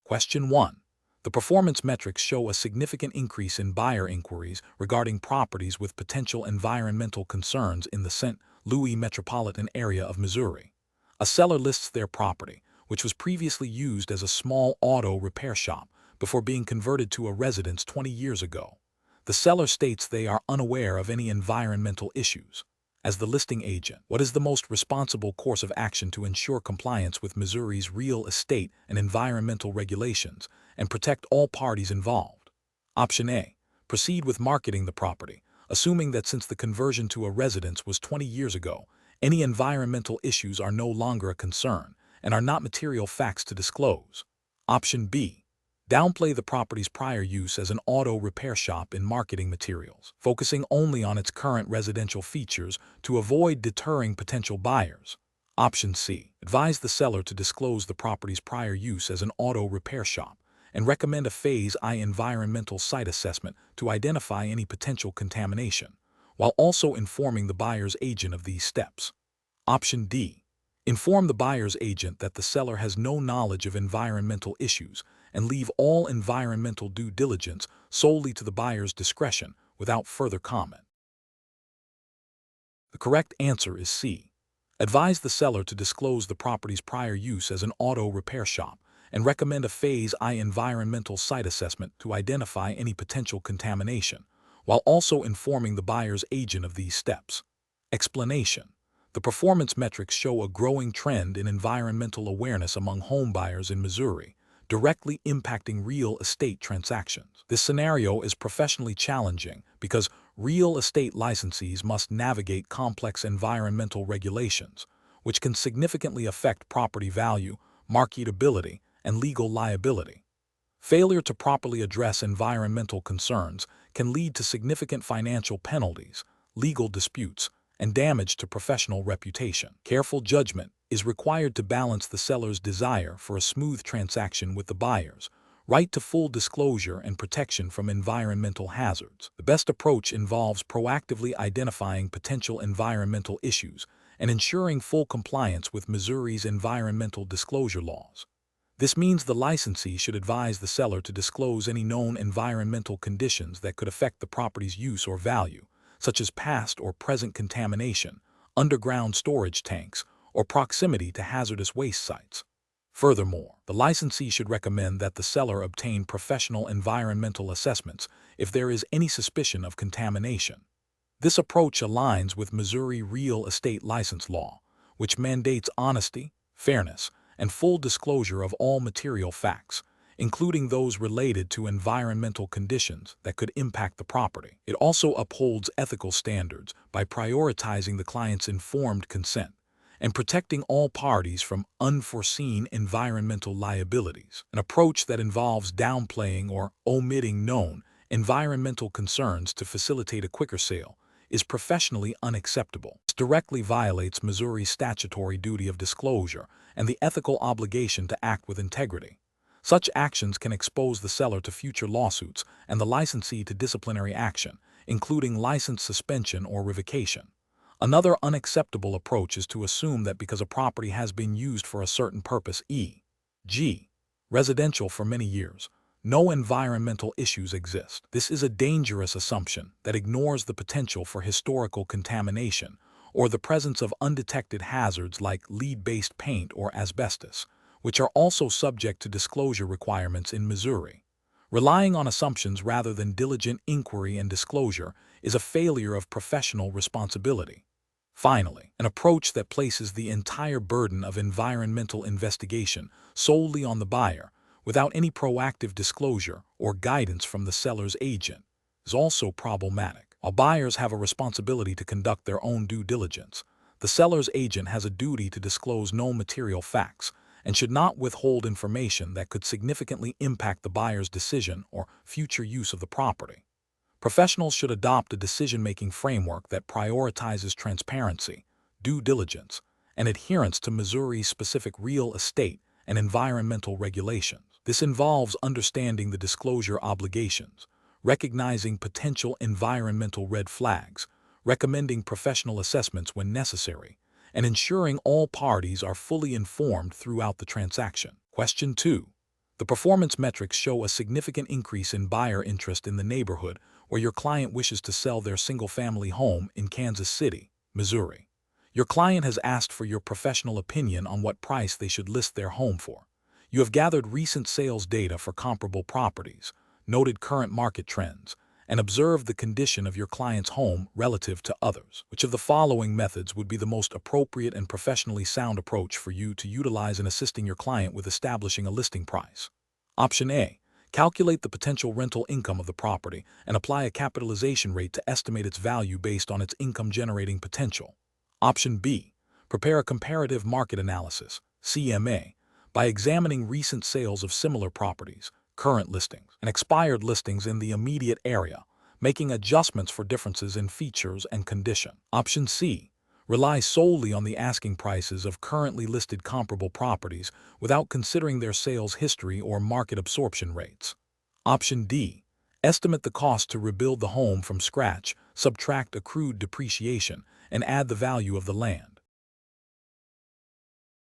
Question 1. The performance metrics show a significant increase in buyer inquiries regarding properties with potential environmental concerns in the St. Louis metropolitan area of Missouri. A seller lists their property, which was previously used as a small auto repair shop before being converted to a residence 20 years ago. The seller states they are unaware of any environmental issues. As the listing agent, what is the most responsible course of action to ensure compliance with Missouri's real estate and environmental regulations and protect all parties involved? Option A. Proceed with marketing the property, assuming that since the conversion to a residence was 20 years ago, any environmental issues are no longer a concern and are not material facts to disclose. Option B. Downplay the property's prior use as an auto repair shop in marketing materials, focusing only on its current residential features to avoid deterring potential buyers. Option C. Advise the seller to disclose the property's prior use as an auto repair shop and recommend a Phase I environmental site assessment to identify any potential contamination, while also informing the buyer's agent of these steps. Option D. Inform the buyer's agent that the seller has no knowledge of environmental issues and leave all environmental due diligence solely to the buyer's discretion without further comment. The correct answer is C. Advise the seller to disclose the property's prior use as an auto repair shop and recommend a Phase I environmental site assessment to identify any potential contamination, while also informing the buyer's agent of these steps. Explanation. The performance metrics show a growing trend in environmental awareness among homebuyers in Missouri, directly impacting real estate transactions. This scenario is professionally challenging because real estate licensees must navigate complex environmental regulations, which can significantly affect property value, marketability, and legal liability. Failure to properly address environmental concerns can lead to significant financial penalties, legal disputes, and damage to professional reputation. Careful judgment is required to balance the seller's desire for a smooth transaction with the buyer's right to full disclosure and protection from environmental hazards. The best approach involves proactively identifying potential environmental issues and ensuring full compliance with Missouri's environmental disclosure laws. This means the licensee should advise the seller to disclose any known environmental conditions that could affect the property's use or value, such as past or present contamination, underground storage tanks, or proximity to hazardous waste sites. Furthermore, the licensee should recommend that the seller obtain professional environmental assessments if there is any suspicion of contamination. This approach aligns with Missouri real estate license law, which mandates honesty, fairness, and full disclosure of all material facts, including those related to environmental conditions that could impact the property. It also upholds ethical standards by prioritizing the client's informed consent and protecting all parties from unforeseen environmental liabilities. An approach that involves downplaying or omitting known environmental concerns to facilitate a quicker sale is professionally unacceptable. This directly violates Missouri's statutory duty of disclosure and the ethical obligation to act with integrity. Such actions can expose the seller to future lawsuits and the licensee to disciplinary action, including license suspension or revocation. Another unacceptable approach is to assume that because a property has been used for a certain purpose, e.g., residential for many years, no environmental issues exist. This is a dangerous assumption that ignores the potential for historical contamination or the presence of undetected hazards like lead-based paint or asbestos, which are also subject to disclosure requirements in Missouri. Relying on assumptions rather than diligent inquiry and disclosure is a failure of professional responsibility. Finally, an approach that places the entire burden of environmental investigation solely on the buyer, without any proactive disclosure or guidance from the seller's agent, is also problematic. While buyers have a responsibility to conduct their own due diligence, the seller's agent has a duty to disclose known material facts and should not withhold information that could significantly impact the buyer's decision or future use of the property. Professionals should adopt a decision-making framework that prioritizes transparency, due diligence, and adherence to Missouri's specific real estate and environmental regulations. This involves understanding the disclosure obligations, recognizing potential environmental red flags, recommending professional assessments when necessary, and ensuring all parties are fully informed throughout the transaction. Question 2. The performance metrics show a significant increase in buyer interest in the neighborhood where your client wishes to sell their single-family home in Kansas City, Missouri. Your client has asked for your professional opinion on what price they should list their home for. You have gathered recent sales data for comparable properties, noted current market trends, and observed the condition of your client's home relative to others. Which of the following methods would be the most appropriate and professionally sound approach for you to utilize in assisting your client with establishing a listing price? Option A. Calculate the potential rental income of the property and apply a capitalization rate to estimate its value based on its income-generating potential. Option B. Prepare a comparative market analysis, CMA, by examining recent sales of similar properties, current listings, and expired listings in the immediate area, making adjustments for differences in features and condition. Option C. Rely solely on the asking prices of currently listed comparable properties without considering their sales history or market absorption rates. Option D. Estimate the cost to rebuild the home from scratch, subtract accrued depreciation, and add the value of the land.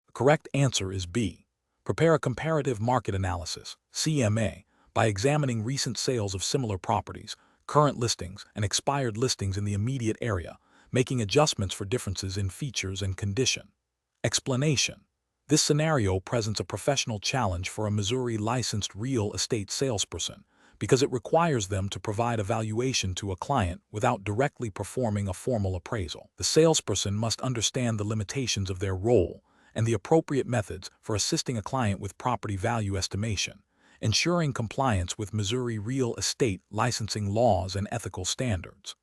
The correct answer is B. Prepare a comparative market analysis, CMA, by examining recent sales of similar properties, current listings, and expired listings in the immediate area, making adjustments for differences in features and condition. Explanation. This scenario presents a professional challenge for a Missouri licensed real estate salesperson because it requires them to provide a valuation to a client without directly performing a formal appraisal. The salesperson must understand the limitations of their role and the appropriate methods for assisting a client with property value estimation, ensuring compliance with Missouri real estate licensing laws and ethical standards.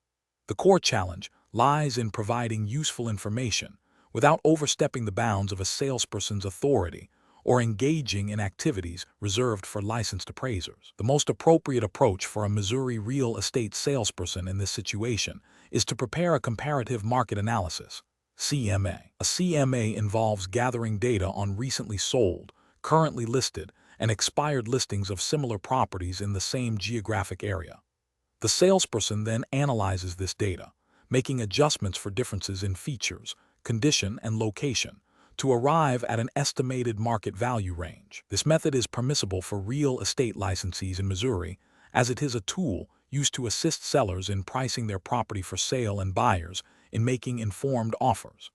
The core challenge lies in providing useful information without overstepping the bounds of a salesperson's authority or engaging in activities reserved for licensed appraisers. The most appropriate approach for a Missouri real estate salesperson in this situation is to prepare a comparative market analysis, CMA. A CMA involves gathering data on recently sold, currently listed, and expired listings of similar properties in the same geographic area. The salesperson then analyzes this data, making adjustments for differences in features, condition, and location, to arrive at an estimated market value range. This method is permissible for real estate licensees in Missouri, as it is a tool used to assist sellers in pricing their property for sale and buyers in making informed offers.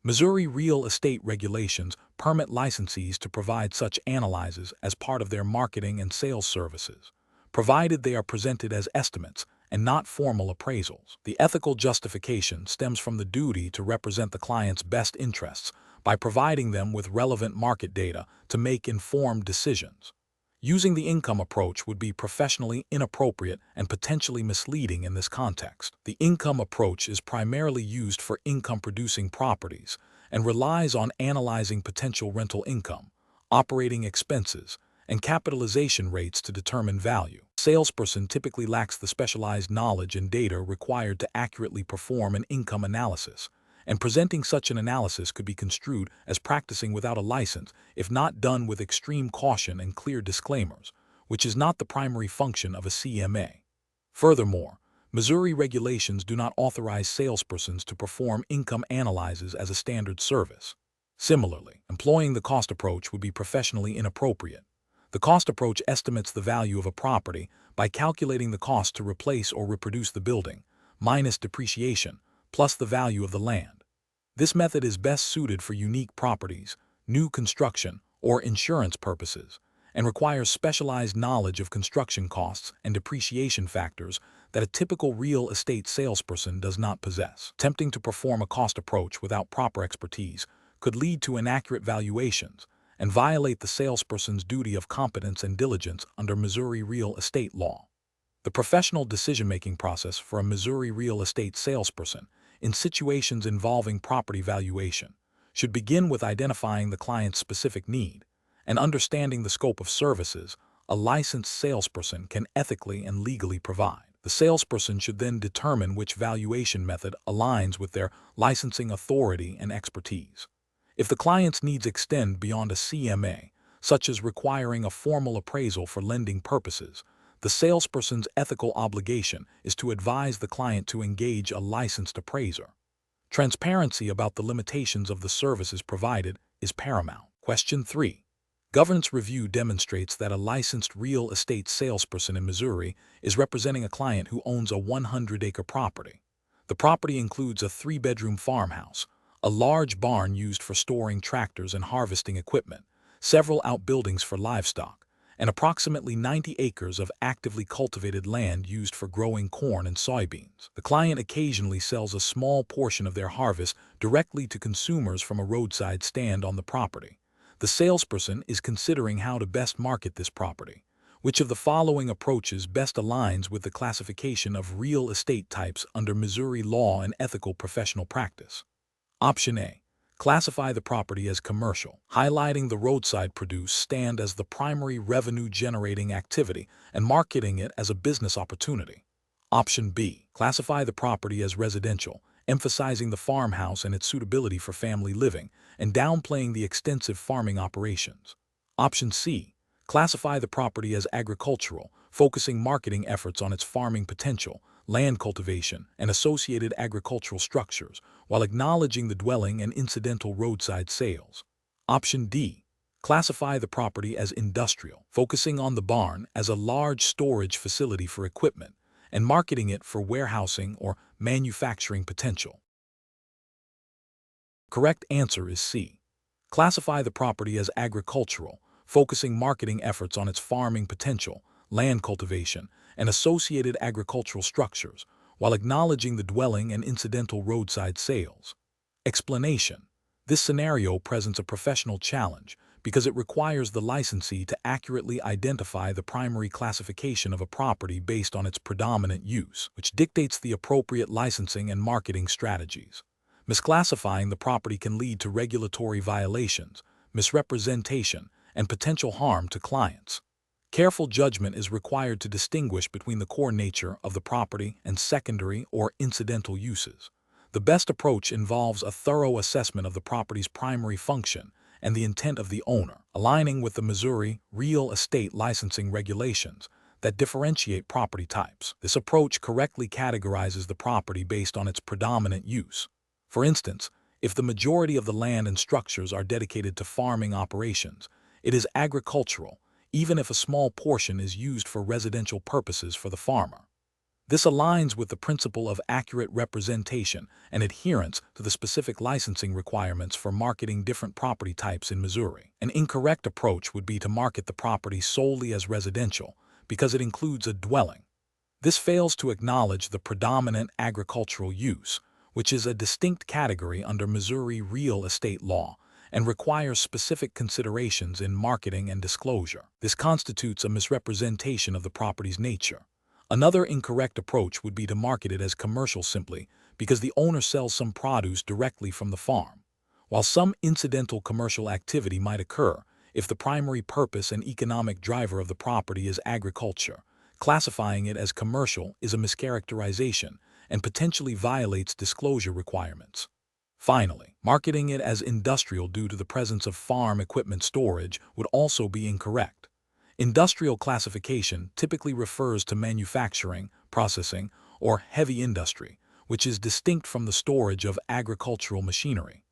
Missouri real estate regulations permit licensees to provide such analyses as part of their marketing and sales services, provided they are presented as estimates and not formal appraisals. The ethical justification stems from the duty to represent the client's best interests by providing them with relevant market data to make informed decisions. Using the income approach would be professionally inappropriate and potentially misleading in this context. The income approach is primarily used for income-producing properties and relies on analyzing potential rental income, operating expenses, and capitalization rates to determine value. A salesperson typically lacks the specialized knowledge and data required to accurately perform an income analysis, and presenting such an analysis could be construed as practicing without a license if not done with extreme caution and clear disclaimers, which is not the primary function of a CMA. Furthermore, Missouri regulations do not authorize salespersons to perform income analyses as a standard service. Similarly, employing the cost approach would be professionally inappropriate. The cost approach estimates the value of a property by calculating the cost to replace or reproduce the building, minus depreciation, plus the value of the land. This method is best suited for unique properties, new construction, or insurance purposes, and requires specialized knowledge of construction costs and depreciation factors that a typical real estate salesperson does not possess. Attempting to perform a cost approach without proper expertise could lead to inaccurate valuations and violate the salesperson's duty of competence and diligence under Missouri real estate law. The professional decision-making process for a Missouri real estate salesperson in situations involving property valuation should begin with identifying the client's specific need and understanding the scope of services a licensed salesperson can ethically and legally provide. The salesperson should then determine which valuation method aligns with their licensing authority and expertise. If the client's needs extend beyond a CMA, such as requiring a formal appraisal for lending purposes, the salesperson's ethical obligation is to advise the client to engage a licensed appraiser. Transparency about the limitations of the services provided is paramount. Question 3. Governance review demonstrates that a licensed real estate salesperson in Missouri is representing a client who owns a 100-acre property. The property includes a 3-bedroom farmhouse, a large barn used for storing tractors and harvesting equipment, several outbuildings for livestock, and approximately 90 acres of actively cultivated land used for growing corn and soybeans. The client occasionally sells a small portion of their harvest directly to consumers from a roadside stand on the property. The salesperson is considering how to best market this property. Which of the following approaches best aligns with the classification of real estate types under Missouri law and ethical professional practice? Option A. Classify the property as commercial, highlighting the roadside produce stand as the primary revenue-generating activity and marketing it as a business opportunity. Option B. Classify the property as residential, emphasizing the farmhouse and its suitability for family living, and downplaying the extensive farming operations. Option C. Classify the property as agricultural, focusing marketing efforts on its farming potential, land cultivation, and associated agricultural structures, while acknowledging the dwelling and incidental roadside sales. Option D. Classify the property as industrial, focusing on the barn as a large storage facility for equipment, and marketing it for warehousing or manufacturing potential. Correct answer is C. Classify the property as agricultural, focusing marketing efforts on its farming potential, land cultivation, and associated agricultural structures, while acknowledging the dwelling and incidental roadside sales. Explanation: this scenario presents a professional challenge because it requires the licensee to accurately identify the primary classification of a property based on its predominant use, which dictates the appropriate licensing and marketing strategies. Misclassifying the property can lead to regulatory violations, misrepresentation, and potential harm to clients. Careful judgment is required to distinguish between the core nature of the property and secondary or incidental uses. The best approach involves a thorough assessment of the property's primary function and the intent of the owner, aligning with the Missouri real estate licensing regulations that differentiate property types. This approach correctly categorizes the property based on its predominant use. For instance, if the majority of the land and structures are dedicated to farming operations, it is agricultural, even if a small portion is used for residential purposes for the farmer. This aligns with the principle of accurate representation and adherence to the specific licensing requirements for marketing different property types in Missouri. An incorrect approach would be to market the property solely as residential because it includes a dwelling. This fails to acknowledge the predominant agricultural use, which is a distinct category under Missouri real estate law and requires specific considerations in marketing and disclosure. This constitutes a misrepresentation of the property's nature. Another incorrect approach would be to market it as commercial simply because the owner sells some produce directly from the farm. While some incidental commercial activity might occur, if the primary purpose and economic driver of the property is agriculture, classifying it as commercial is a mischaracterization and potentially violates disclosure requirements. Finally, marketing it as industrial due to the presence of farm equipment storage would also be incorrect. Industrial classification typically refers to manufacturing, processing, or heavy industry, which is distinct from the storage of agricultural machinery.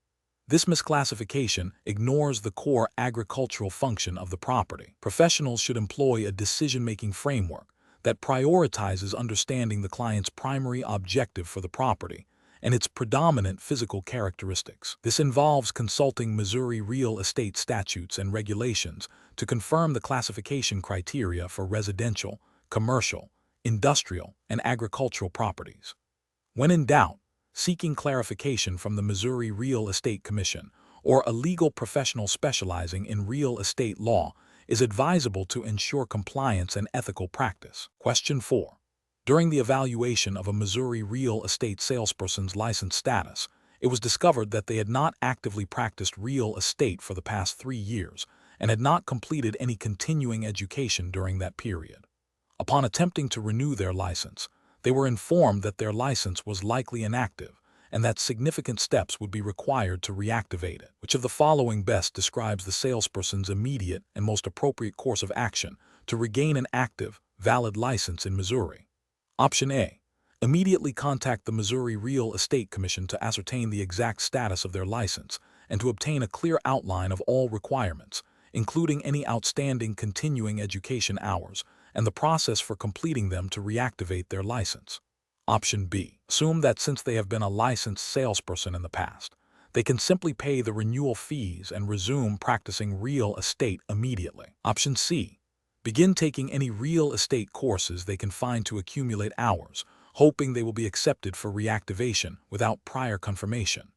This misclassification ignores the core agricultural function of the property. Professionals should employ a decision-making framework that prioritizes understanding the client's primary objective for the property and its predominant physical characteristics. This involves consulting Missouri real estate statutes and regulations to confirm the classification criteria for residential, commercial, industrial, and agricultural properties. When in doubt, seeking clarification from the Missouri Real Estate Commission or a legal professional specializing in real estate law is advisable to ensure compliance and ethical practice. Question 4. During the evaluation of a Missouri real estate salesperson's license status, it was discovered that they had not actively practiced real estate for the past 3 years and had not completed any continuing education during that period. Upon attempting to renew their license, they were informed that their license was likely inactive and that significant steps would be required to reactivate it. Which of the following best describes the salesperson's immediate and most appropriate course of action to regain an active, valid license in Missouri? Option A. Immediately contact the Missouri Real Estate Commission to ascertain the exact status of their license and to obtain a clear outline of all requirements, including any outstanding continuing education hours and the process for completing them to reactivate their license. Option B. Assume that since they have been a licensed salesperson in the past, they can simply pay the renewal fees and resume practicing real estate immediately. Option C. Begin taking any real estate courses they can find to accumulate hours, hoping they will be accepted for reactivation without prior confirmation.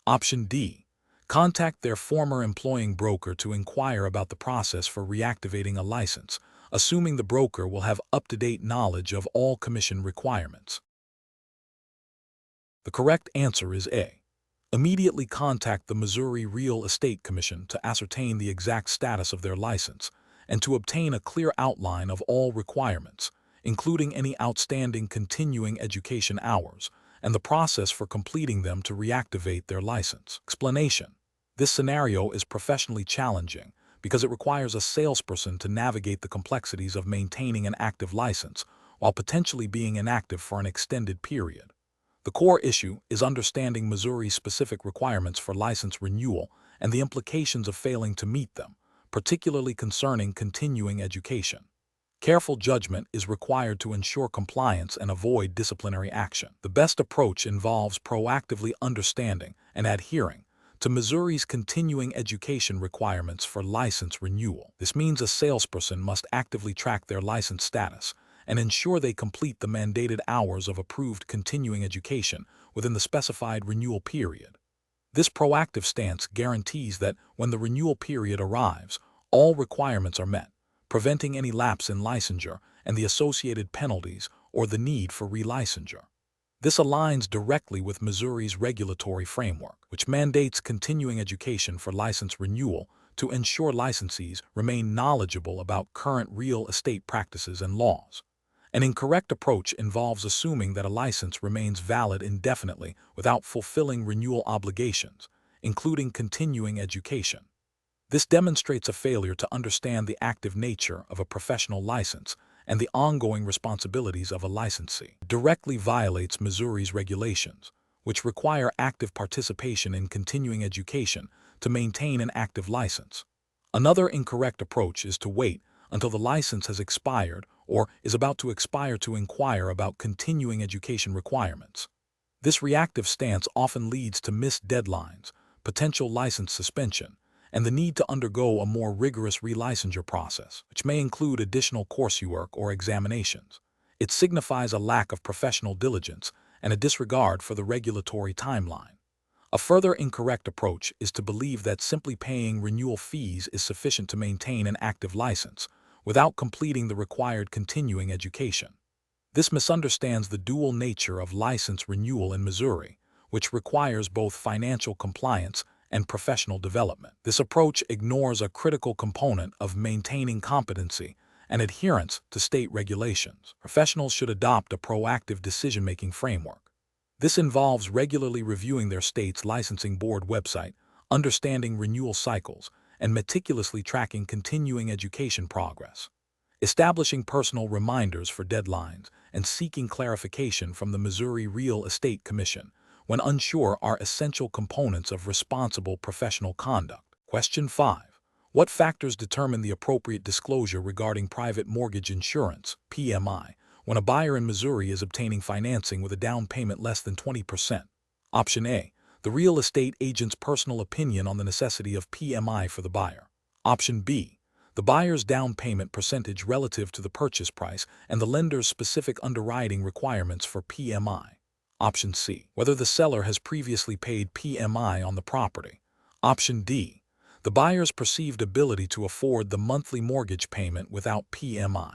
Option D. Contact their former employing broker to inquire about the process for reactivating a license, assuming the broker will have up-to-date knowledge of all commission requirements. The correct answer is A. Immediately contact the Missouri Real Estate Commission to ascertain the exact status of their license and to obtain a clear outline of all requirements, including any outstanding continuing education hours and the process for completing them to reactivate their license. Explanation: this scenario is professionally challenging because it requires a salesperson to navigate the complexities of maintaining an active license while potentially being inactive for an extended period. The core issue is understanding Missouri's specific requirements for license renewal and the implications of failing to meet them, particularly concerning continuing education. Careful judgment is required to ensure compliance and avoid disciplinary action. The best approach involves proactively understanding and adhering to Missouri's continuing education requirements for license renewal. This means a salesperson must actively track their license status and ensure they complete the mandated hours of approved continuing education within the specified renewal period. This proactive stance guarantees that when the renewal period arrives, all requirements are met, preventing any lapse in licensure and the associated penalties or the need for relicensure. This aligns directly with Missouri's regulatory framework, which mandates continuing education for license renewal to ensure licensees remain knowledgeable about current real estate practices and laws. An incorrect approach involves assuming that a license remains valid indefinitely without fulfilling renewal obligations, including continuing education. This demonstrates a failure to understand the active nature of a professional license and the ongoing responsibilities of a licensee. It directly violates Missouri's regulations, which require active participation in continuing education to maintain an active license. Another incorrect approach is to wait until the license has expired or is about to expire to inquire about continuing education requirements. This reactive stance often leads to missed deadlines, potential license suspension, and the need to undergo a more rigorous relicensure process, which may include additional coursework or examinations. It signifies a lack of professional diligence and a disregard for the regulatory timeline. A further incorrect approach is to believe that simply paying renewal fees is sufficient to maintain an active license without completing the required continuing education. This misunderstands the dual nature of license renewal in Missouri, which requires both financial compliance and professional development. This approach ignores a critical component of maintaining competency and adherence to state regulations. Professionals should adopt a proactive decision-making framework. This involves regularly reviewing their state's licensing board website, understanding renewal cycles, and meticulously tracking continuing education progress. Establishing personal reminders for deadlines and seeking clarification from the Missouri Real Estate Commission when unsure are essential components of responsible professional conduct. Question 5. What factors determine the appropriate disclosure regarding private mortgage insurance, PMI, when a buyer in Missouri is obtaining financing with a down payment less than 20%? Option A. The real estate agent's personal opinion on the necessity of PMI for the buyer. Option B. The buyer's down payment percentage relative to the purchase price and the lender's specific underwriting requirements for PMI. Option C. Whether the seller has previously paid PMI on the property. Option D. The buyer's perceived ability to afford the monthly mortgage payment without PMI.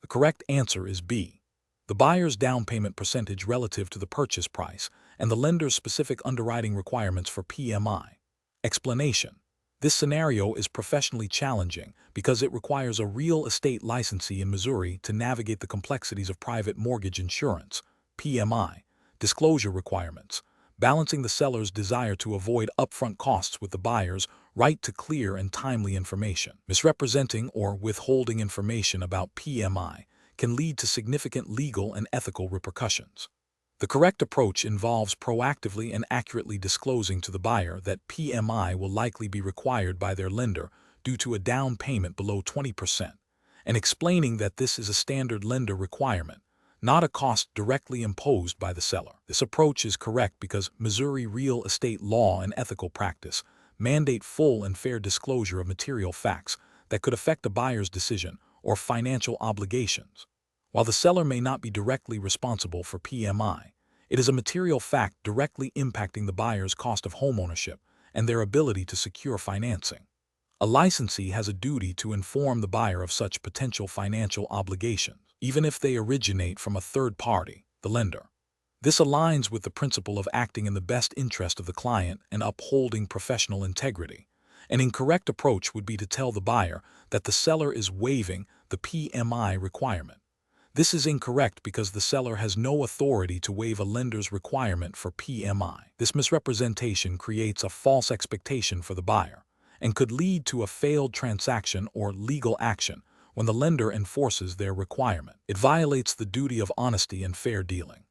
The correct answer is B. The buyer's down payment percentage relative to the purchase price and the lender's specific underwriting requirements for PMI. Explanation: this scenario is professionally challenging because it requires a real estate licensee in Missouri to navigate the complexities of private mortgage insurance, PMI, disclosure requirements, balancing the seller's desire to avoid upfront costs with the buyer's right to clear and timely information. Misrepresenting or withholding information about PMI can lead to significant legal and ethical repercussions. The correct approach involves proactively and accurately disclosing to the buyer that PMI will likely be required by their lender due to a down payment below 20%, and explaining that this is a standard lender requirement, not a cost directly imposed by the seller. This approach is correct because Missouri real estate law and ethical practice mandate full and fair disclosure of material facts that could affect a buyer's decision or financial obligations. While the seller may not be directly responsible for PMI, it is a material fact directly impacting the buyer's cost of homeownership and their ability to secure financing. A licensee has a duty to inform the buyer of such potential financial obligations, even if they originate from a third party, the lender. This aligns with the principle of acting in the best interest of the client and upholding professional integrity. An incorrect approach would be to tell the buyer that the seller is waiving the PMI requirement. This is incorrect because the seller has no authority to waive a lender's requirement for PMI. This misrepresentation creates a false expectation for the buyer and could lead to a failed transaction or legal action when the lender enforces their requirement. It violates the duty of honesty and fair dealing.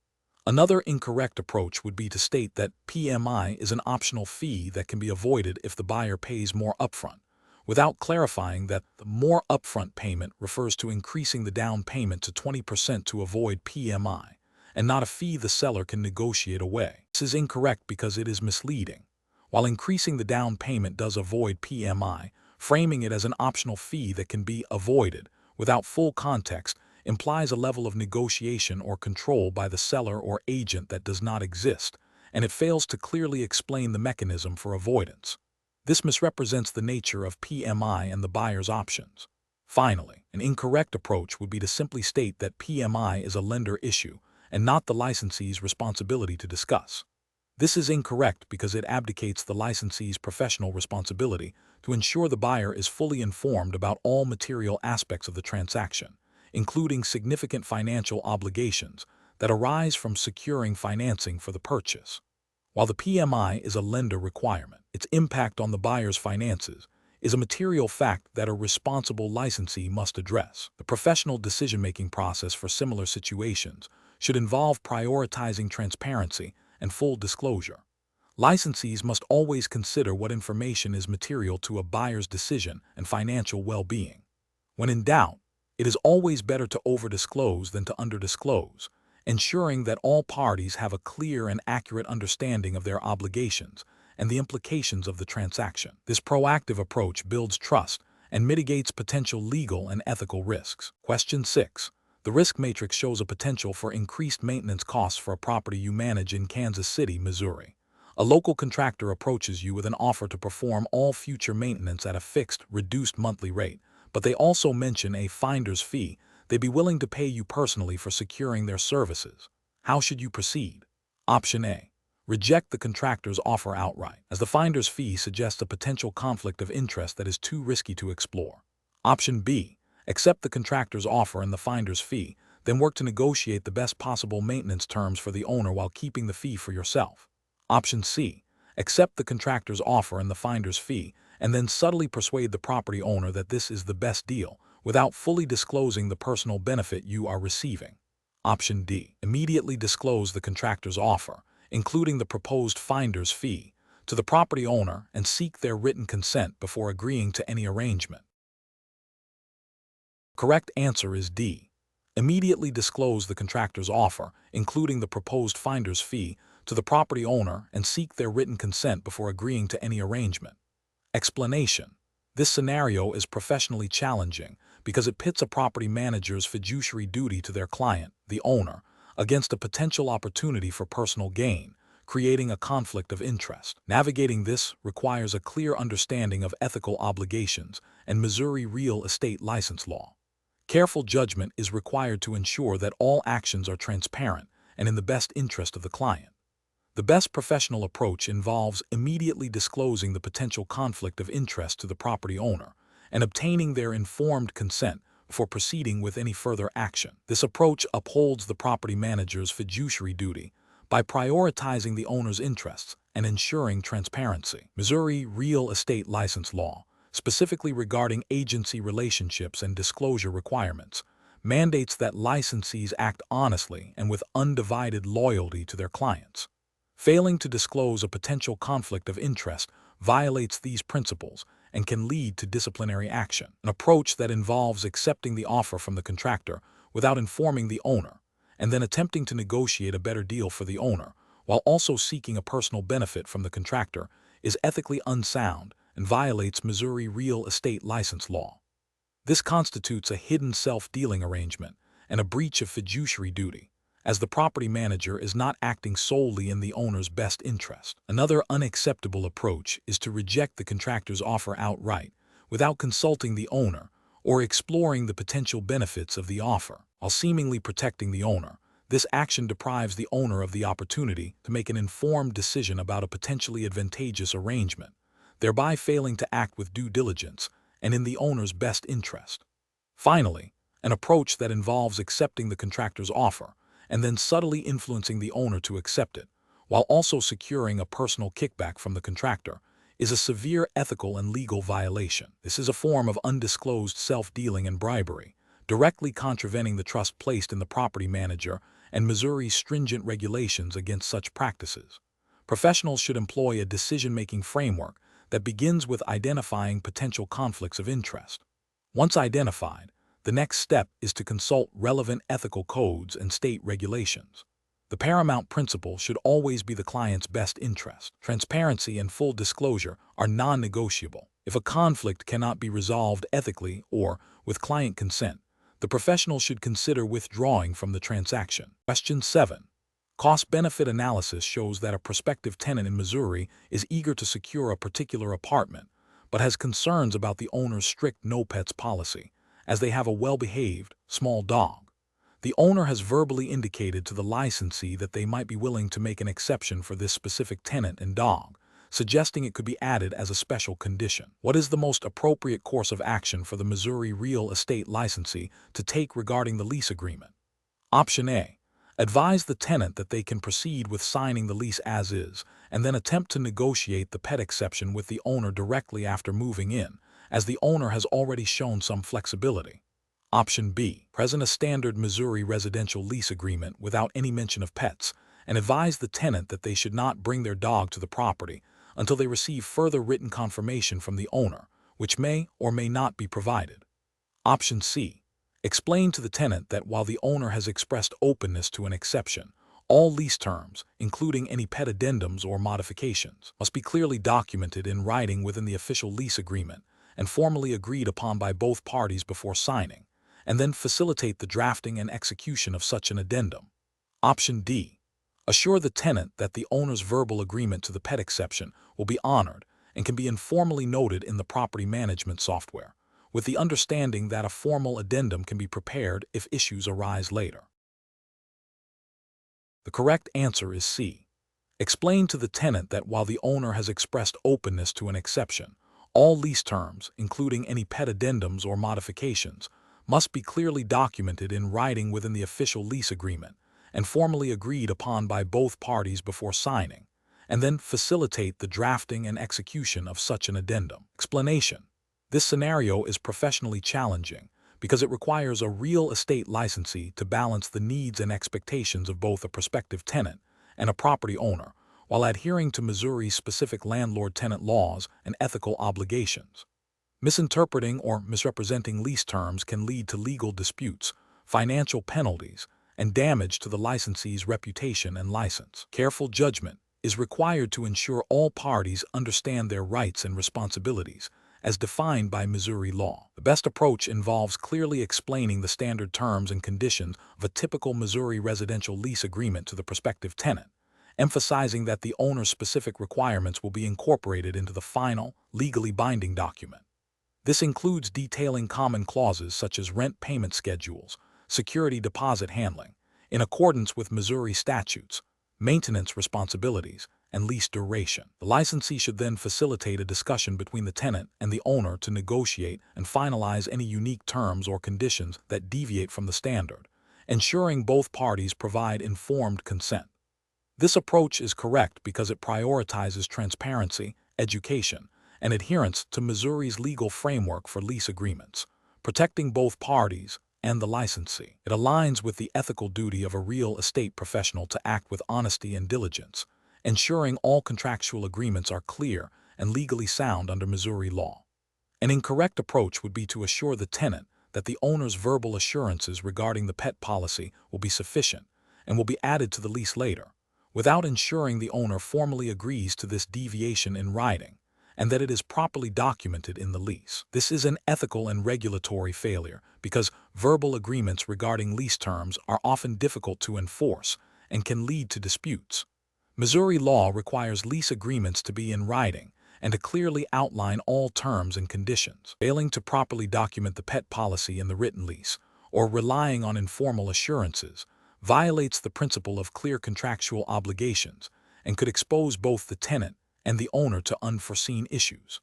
Another incorrect approach would be to state that PMI is an optional fee that can be avoided if the buyer pays more upfront, without clarifying that the more upfront payment refers to increasing the down payment to 20% to avoid PMI, and not a fee the seller can negotiate away. This is incorrect because it is misleading. While increasing the down payment does avoid PMI, framing it as an optional fee that can be avoided without full context implies a level of negotiation or control by the seller or agent that does not exist, and it fails to clearly explain the mechanism for avoidance. This misrepresents the nature of PMI and the buyer's options. Finally, an incorrect approach would be to simply state that PMI is a lender issue and not the licensee's responsibility to discuss. This is incorrect because it abdicates the licensee's professional responsibility to ensure the buyer is fully informed about all material aspects of the transaction, including significant financial obligations that arise from securing financing for the purchase. While the PMI is a lender requirement, its impact on the buyer's finances is a material fact that a responsible licensee must address. The professional decision-making process for similar situations should involve prioritizing transparency and full disclosure. Licensees must always consider what information is material to a buyer's decision and financial well-being. When in doubt, it is always better to over-disclose than to under-disclose, ensuring that all parties have a clear and accurate understanding of their obligations and the implications of the transaction. This proactive approach builds trust and mitigates potential legal and ethical risks. Question 6. The risk matrix shows a potential for increased maintenance costs for a property you manage in Kansas City, Missouri. A local contractor approaches you with an offer to perform all future maintenance at a fixed, reduced monthly rate, but they also mention a finder's fee they'd be willing to pay you personally for securing their services. How should you proceed? Option A. Reject the contractor's offer outright, as the finder's fee suggests a potential conflict of interest that is too risky to explore. Option B. Accept the contractor's offer and the finder's fee, then work to negotiate the best possible maintenance terms for the owner while keeping the fee for yourself. Option C. Accept the contractor's offer and the finder's fee, and then subtly persuade the property owner that this is the best deal, without fully disclosing the personal benefit you are receiving. Option D. Immediately disclose the contractor's offer, including the proposed finder's fee, to the property owner and seek their written consent before agreeing to any arrangement. Correct answer is D. Immediately disclose the contractor's offer, including the proposed finder's fee, to the property owner and seek their written consent before agreeing to any arrangement. Explanation. This scenario is professionally challenging because it pits a property manager's fiduciary duty to their client, the owner, against a potential opportunity for personal gain, creating a conflict of interest. Navigating this requires a clear understanding of ethical obligations and Missouri real estate license law. Careful judgment is required to ensure that all actions are transparent and in the best interest of the client. The best professional approach involves immediately disclosing the potential conflict of interest to the property owner and obtaining their informed consent before proceeding with any further action. This approach upholds the property manager's fiduciary duty by prioritizing the owner's interests and ensuring transparency. Missouri real estate license law, specifically regarding agency relationships and disclosure requirements, mandates that licensees act honestly and with undivided loyalty to their clients. Failing to disclose a potential conflict of interest violates these principles and can lead to disciplinary action. An approach that involves accepting the offer from the contractor without informing the owner, and then attempting to negotiate a better deal for the owner, while also seeking a personal benefit from the contractor, is ethically unsound and violates Missouri real estate license law. This constitutes a hidden self-dealing arrangement and a breach of fiduciary duty, as the property manager is not acting solely in the owner's best interest. Another unacceptable approach is to reject the contractor's offer outright, without consulting the owner or exploring the potential benefits of the offer. While seemingly protecting the owner, this action deprives the owner of the opportunity to make an informed decision about a potentially advantageous arrangement, thereby failing to act with due diligence and in the owner's best interest. Finally, an approach that involves accepting the contractor's offer and then subtly influencing the owner to accept it, while also securing a personal kickback from the contractor, is a severe ethical and legal violation. This is a form of undisclosed self-dealing and bribery, directly contravening the trust placed in the property manager and Missouri's stringent regulations against such practices. Professionals should employ a decision-making framework that begins with identifying potential conflicts of interest. Once identified, the next step is to consult relevant ethical codes and state regulations. The paramount principle should always be the client's best interest. Transparency and full disclosure are non-negotiable. If a conflict cannot be resolved ethically or with client consent, the professional should consider withdrawing from the transaction. Question 7. Cost-benefit analysis shows that a prospective tenant in Missouri is eager to secure a particular apartment, but has concerns about the owner's strict no-pets policy, as they have a well-behaved, small dog. The owner has verbally indicated to the licensee that they might be willing to make an exception for this specific tenant and dog, suggesting it could be added as a special condition. What is the most appropriate course of action for the Missouri real estate licensee to take regarding the lease agreement? Option A. Advise the tenant that they can proceed with signing the lease as is, and then attempt to negotiate the pet exception with the owner directly after moving in, as the owner has already shown some flexibility. Option B. Present a standard Missouri residential lease agreement without any mention of pets, and advise the tenant that they should not bring their dog to the property until they receive further written confirmation from the owner, which may or may not be provided. Option C. Explain to the tenant that while the owner has expressed openness to an exception, all lease terms, including any pet addendums or modifications, must be clearly documented in writing within the official lease agreement and formally agreed upon by both parties before signing, and then facilitate the drafting and execution of such an addendum. Option D. Assure the tenant that the owner's verbal agreement to the pet exception will be honored and can be informally noted in the property management software, with the understanding that a formal addendum can be prepared if issues arise later. The correct answer is C. Explain to the tenant that while the owner has expressed openness to an exception, all lease terms, including any pet addendums or modifications, must be clearly documented in writing within the official lease agreement and formally agreed upon by both parties before signing, and then facilitate the drafting and execution of such an addendum. Explanation. This scenario is professionally challenging because it requires a real estate licensee to balance the needs and expectations of both a prospective tenant and a property owner while adhering to Missouri's specific landlord-tenant laws and ethical obligations. Misinterpreting or misrepresenting lease terms can lead to legal disputes, financial penalties, and damage to the licensee's reputation and license. Careful judgment is required to ensure all parties understand their rights and responsibilities, as defined by Missouri law. The best approach involves clearly explaining the standard terms and conditions of a typical Missouri residential lease agreement to the prospective tenant, emphasizing that the owner's specific requirements will be incorporated into the final, legally binding document. This includes detailing common clauses such as rent payment schedules, security deposit handling, in accordance with Missouri statutes, maintenance responsibilities, and lease duration. The licensee should then facilitate a discussion between the tenant and the owner to negotiate and finalize any unique terms or conditions that deviate from the standard, ensuring both parties provide informed consent. This approach is correct because it prioritizes transparency, education, and adherence to Missouri's legal framework for lease agreements, protecting both parties and the licensee. It aligns with the ethical duty of a real estate professional to act with honesty and diligence, ensuring all contractual agreements are clear and legally sound under Missouri law. An incorrect approach would be to assure the tenant that the owner's verbal assurances regarding the pet policy will be sufficient and will be added to the lease later, without ensuring the owner formally agrees to this deviation in writing and that it is properly documented in the lease. This is an ethical and regulatory failure because verbal agreements regarding lease terms are often difficult to enforce and can lead to disputes. Missouri law requires lease agreements to be in writing and to clearly outline all terms and conditions. Failing to properly document the pet policy in the written lease, or relying on informal assurances, violates the principle of clear contractual obligations and could expose both the tenant and the owner to unforeseen issues.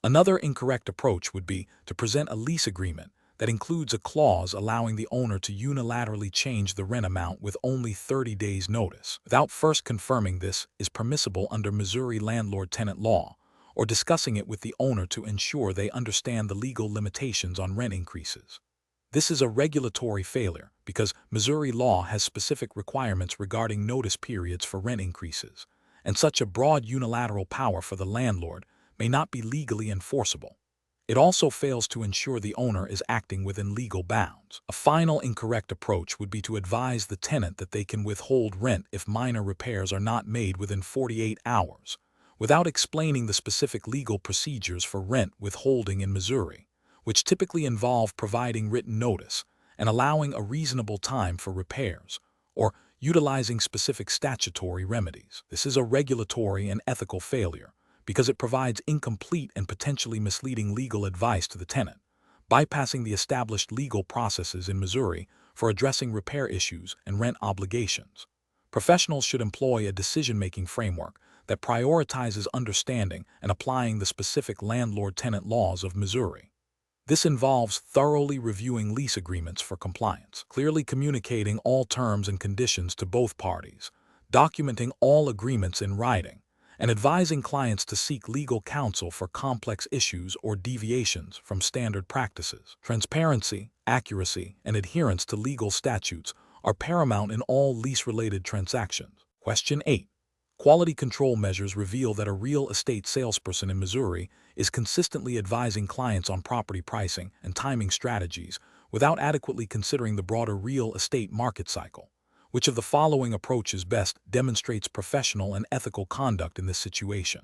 Another incorrect approach would be to present a lease agreement that includes a clause allowing the owner to unilaterally change the rent amount with only 30 days' notice, without first confirming this is permissible under Missouri landlord-tenant law, or discussing it with the owner to ensure they understand the legal limitations on rent increases. This is a regulatory failure because Missouri law has specific requirements regarding notice periods for rent increases, and such a broad unilateral power for the landlord may not be legally enforceable. It also fails to ensure the owner is acting within legal bounds. A final incorrect approach would be to advise the tenant that they can withhold rent if minor repairs are not made within 48 hours, without explaining the specific legal procedures for rent withholding in Missouri, which typically involve providing written notice and allowing a reasonable time for repairs, or utilizing specific statutory remedies. This is a regulatory and ethical failure because it provides incomplete and potentially misleading legal advice to the tenant, bypassing the established legal processes in Missouri for addressing repair issues and rent obligations. Professionals should employ a decision-making framework that prioritizes understanding and applying the specific landlord-tenant laws of Missouri. This involves thoroughly reviewing lease agreements for compliance, clearly communicating all terms and conditions to both parties, documenting all agreements in writing, and advising clients to seek legal counsel for complex issues or deviations from standard practices. Transparency, accuracy, and adherence to legal statutes are paramount in all lease-related transactions. Question 8. Quality control measures reveal that a real estate salesperson in Missouri is consistently advising clients on property pricing and timing strategies without adequately considering the broader real estate market cycle. Which of the following approaches best demonstrates professional and ethical conduct in this situation?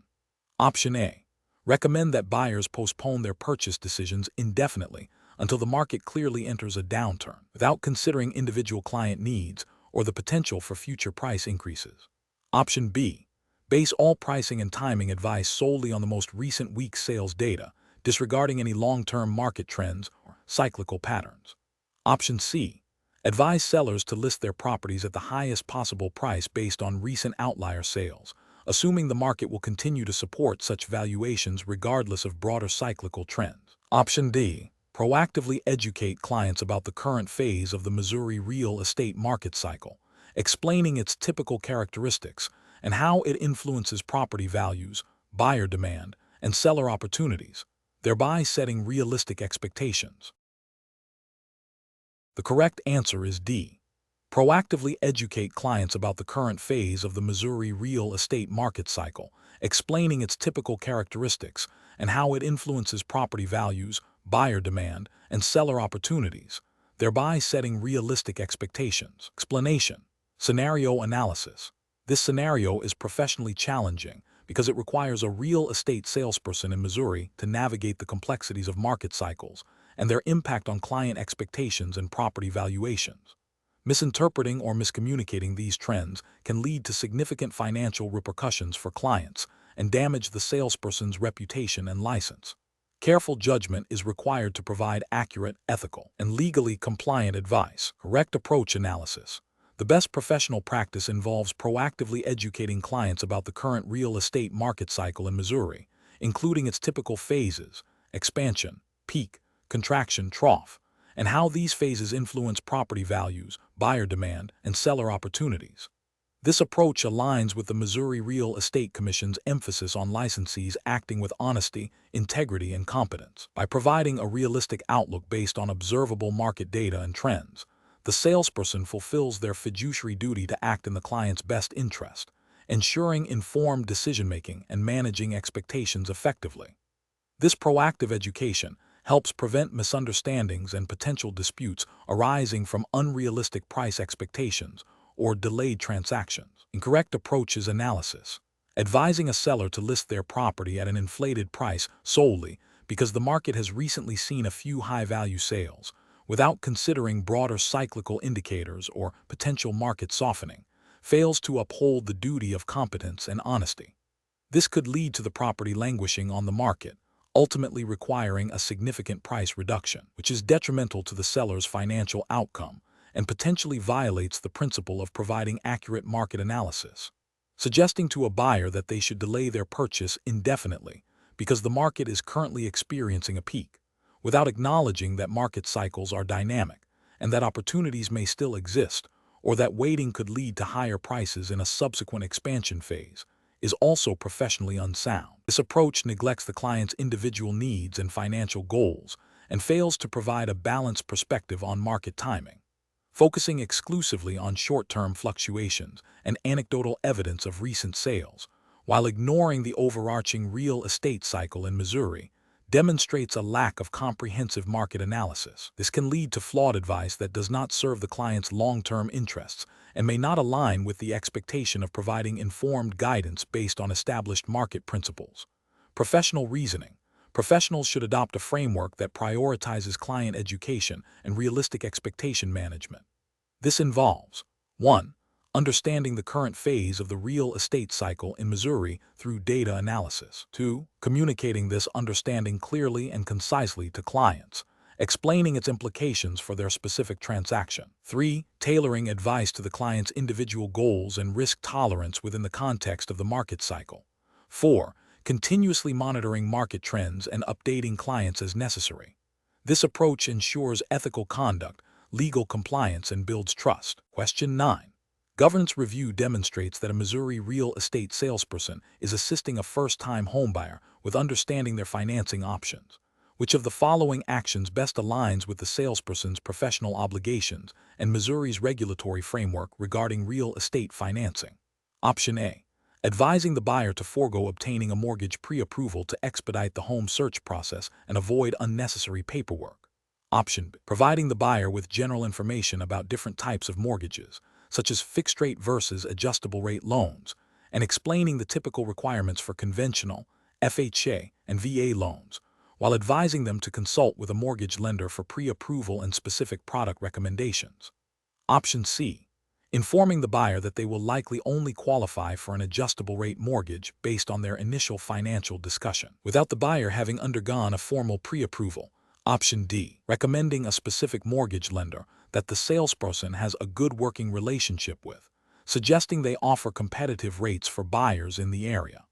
Option A. Recommend that buyers postpone their purchase decisions indefinitely until the market clearly enters a downturn, without considering individual client needs or the potential for future price increases. Option B. Base all pricing and timing advice solely on the most recent week's sales data, disregarding any long-term market trends or cyclical patterns. Option C. Advise sellers to list their properties at the highest possible price based on recent outlier sales, assuming the market will continue to support such valuations regardless of broader cyclical trends. Option D. Proactively educate clients about the current phase of the Missouri real estate market cycle, explaining its typical characteristics and how it influences property values, buyer demand, and seller opportunities, thereby setting realistic expectations. The correct answer is D. Proactively educate clients about the current phase of the Missouri real estate market cycle, explaining its typical characteristics and how it influences property values, buyer demand, and seller opportunities, thereby setting realistic expectations. Explanation. Scenario analysis. This scenario is professionally challenging because it requires a real estate salesperson in Missouri to navigate the complexities of market cycles and their impact on client expectations and property valuations. Misinterpreting or miscommunicating these trends can lead to significant financial repercussions for clients and damage the salesperson's reputation and license. Careful judgment is required to provide accurate, ethical, and legally compliant advice. Correct approach analysis. The best professional practice involves proactively educating clients about the current real estate market cycle in Missouri, including its typical phases, expansion, peak, contraction, trough, and how these phases influence property values, buyer demand, and seller opportunities. This approach aligns with the Missouri Real Estate Commission's emphasis on licensees acting with honesty, integrity, and competence. By providing a realistic outlook based on observable market data and trends, the salesperson fulfills their fiduciary duty to act in the client's best interest, ensuring informed decision-making and managing expectations effectively. This proactive education helps prevent misunderstandings and potential disputes arising from unrealistic price expectations or delayed transactions. Incorrect approach is analysis. Advising a seller to list their property at an inflated price solely because the market has recently seen a few high-value sales, without considering broader cyclical indicators or potential market softening, fails to uphold the duty of competence and honesty. This could lead to the property languishing on the market, ultimately requiring a significant price reduction, which is detrimental to the seller's financial outcome and potentially violates the principle of providing accurate market analysis. Suggesting to a buyer that they should delay their purchase indefinitely because the market is currently experiencing a peak, without acknowledging that market cycles are dynamic and that opportunities may still exist, or that waiting could lead to higher prices in a subsequent expansion phase, is also professionally unsound. This approach neglects the client's individual needs and financial goals and fails to provide a balanced perspective on market timing. Focusing exclusively on short-term fluctuations and anecdotal evidence of recent sales, while ignoring the overarching real estate cycle in Missouri, demonstrates a lack of comprehensive market analysis. This can lead to flawed advice that does not serve the client's long-term interests and may not align with the expectation of providing informed guidance based on established market principles. Professional reasoning. Professionals should adopt a framework that prioritizes client education and realistic expectation management. This involves 1. Understanding the current phase of the real estate cycle in Missouri through data analysis. 2. Communicating this understanding clearly and concisely to clients, explaining its implications for their specific transaction. 3. Tailoring advice to the client's individual goals and risk tolerance within the context of the market cycle. 4. Continuously monitoring market trends and updating clients as necessary. This approach ensures ethical conduct, legal compliance, and builds trust. Question 9. Governance review demonstrates that a Missouri real estate salesperson is assisting a first-time homebuyer with understanding their financing options. Which of the following actions best aligns with the salesperson's professional obligations and Missouri's regulatory framework regarding real estate financing? Option A. Advising the buyer to forego obtaining a mortgage pre-approval to expedite the home search process and avoid unnecessary paperwork. Option B. Providing the buyer with general information about different types of mortgages, such as fixed-rate versus adjustable-rate loans, and explaining the typical requirements for conventional, FHA, and VA loans, while advising them to consult with a mortgage lender for pre-approval and specific product recommendations. Option C. Informing the buyer that they will likely only qualify for an adjustable-rate mortgage based on their initial financial discussion, without the buyer having undergone a formal pre-approval. Option D. Recommending a specific mortgage lender that the salesperson has a good working relationship with, suggesting they offer competitive rates for buyers in the area.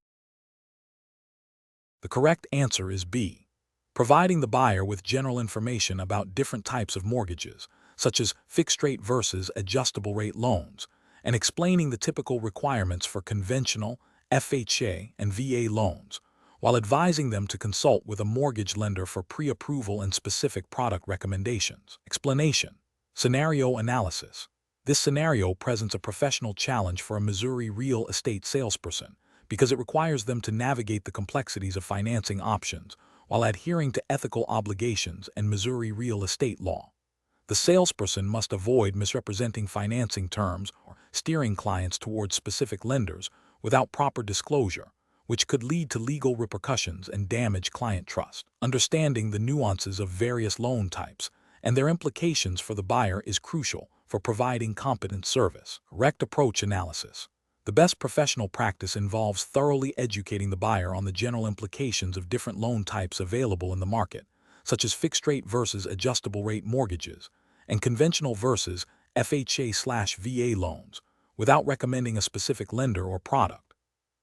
The correct answer is B. Providing the buyer with general information about different types of mortgages, such as fixed-rate versus adjustable-rate loans, and explaining the typical requirements for conventional, FHA, and VA loans, while advising them to consult with a mortgage lender for pre-approval and specific product recommendations. Explanation. Scenario analysis. This scenario presents a professional challenge for a Missouri real estate salesperson because it requires them to navigate the complexities of financing options while adhering to ethical obligations and Missouri real estate law. The salesperson must avoid misrepresenting financing terms or steering clients towards specific lenders without proper disclosure, which could lead to legal repercussions and damage client trust. Understanding the nuances of various loan types and their implications for the buyer is crucial for providing competent service. Correct approach analysis. The best professional practice involves thoroughly educating the buyer on the general implications of different loan types available in the market, such as fixed-rate versus adjustable-rate mortgages and conventional versus FHA/VA loans, without recommending a specific lender or product.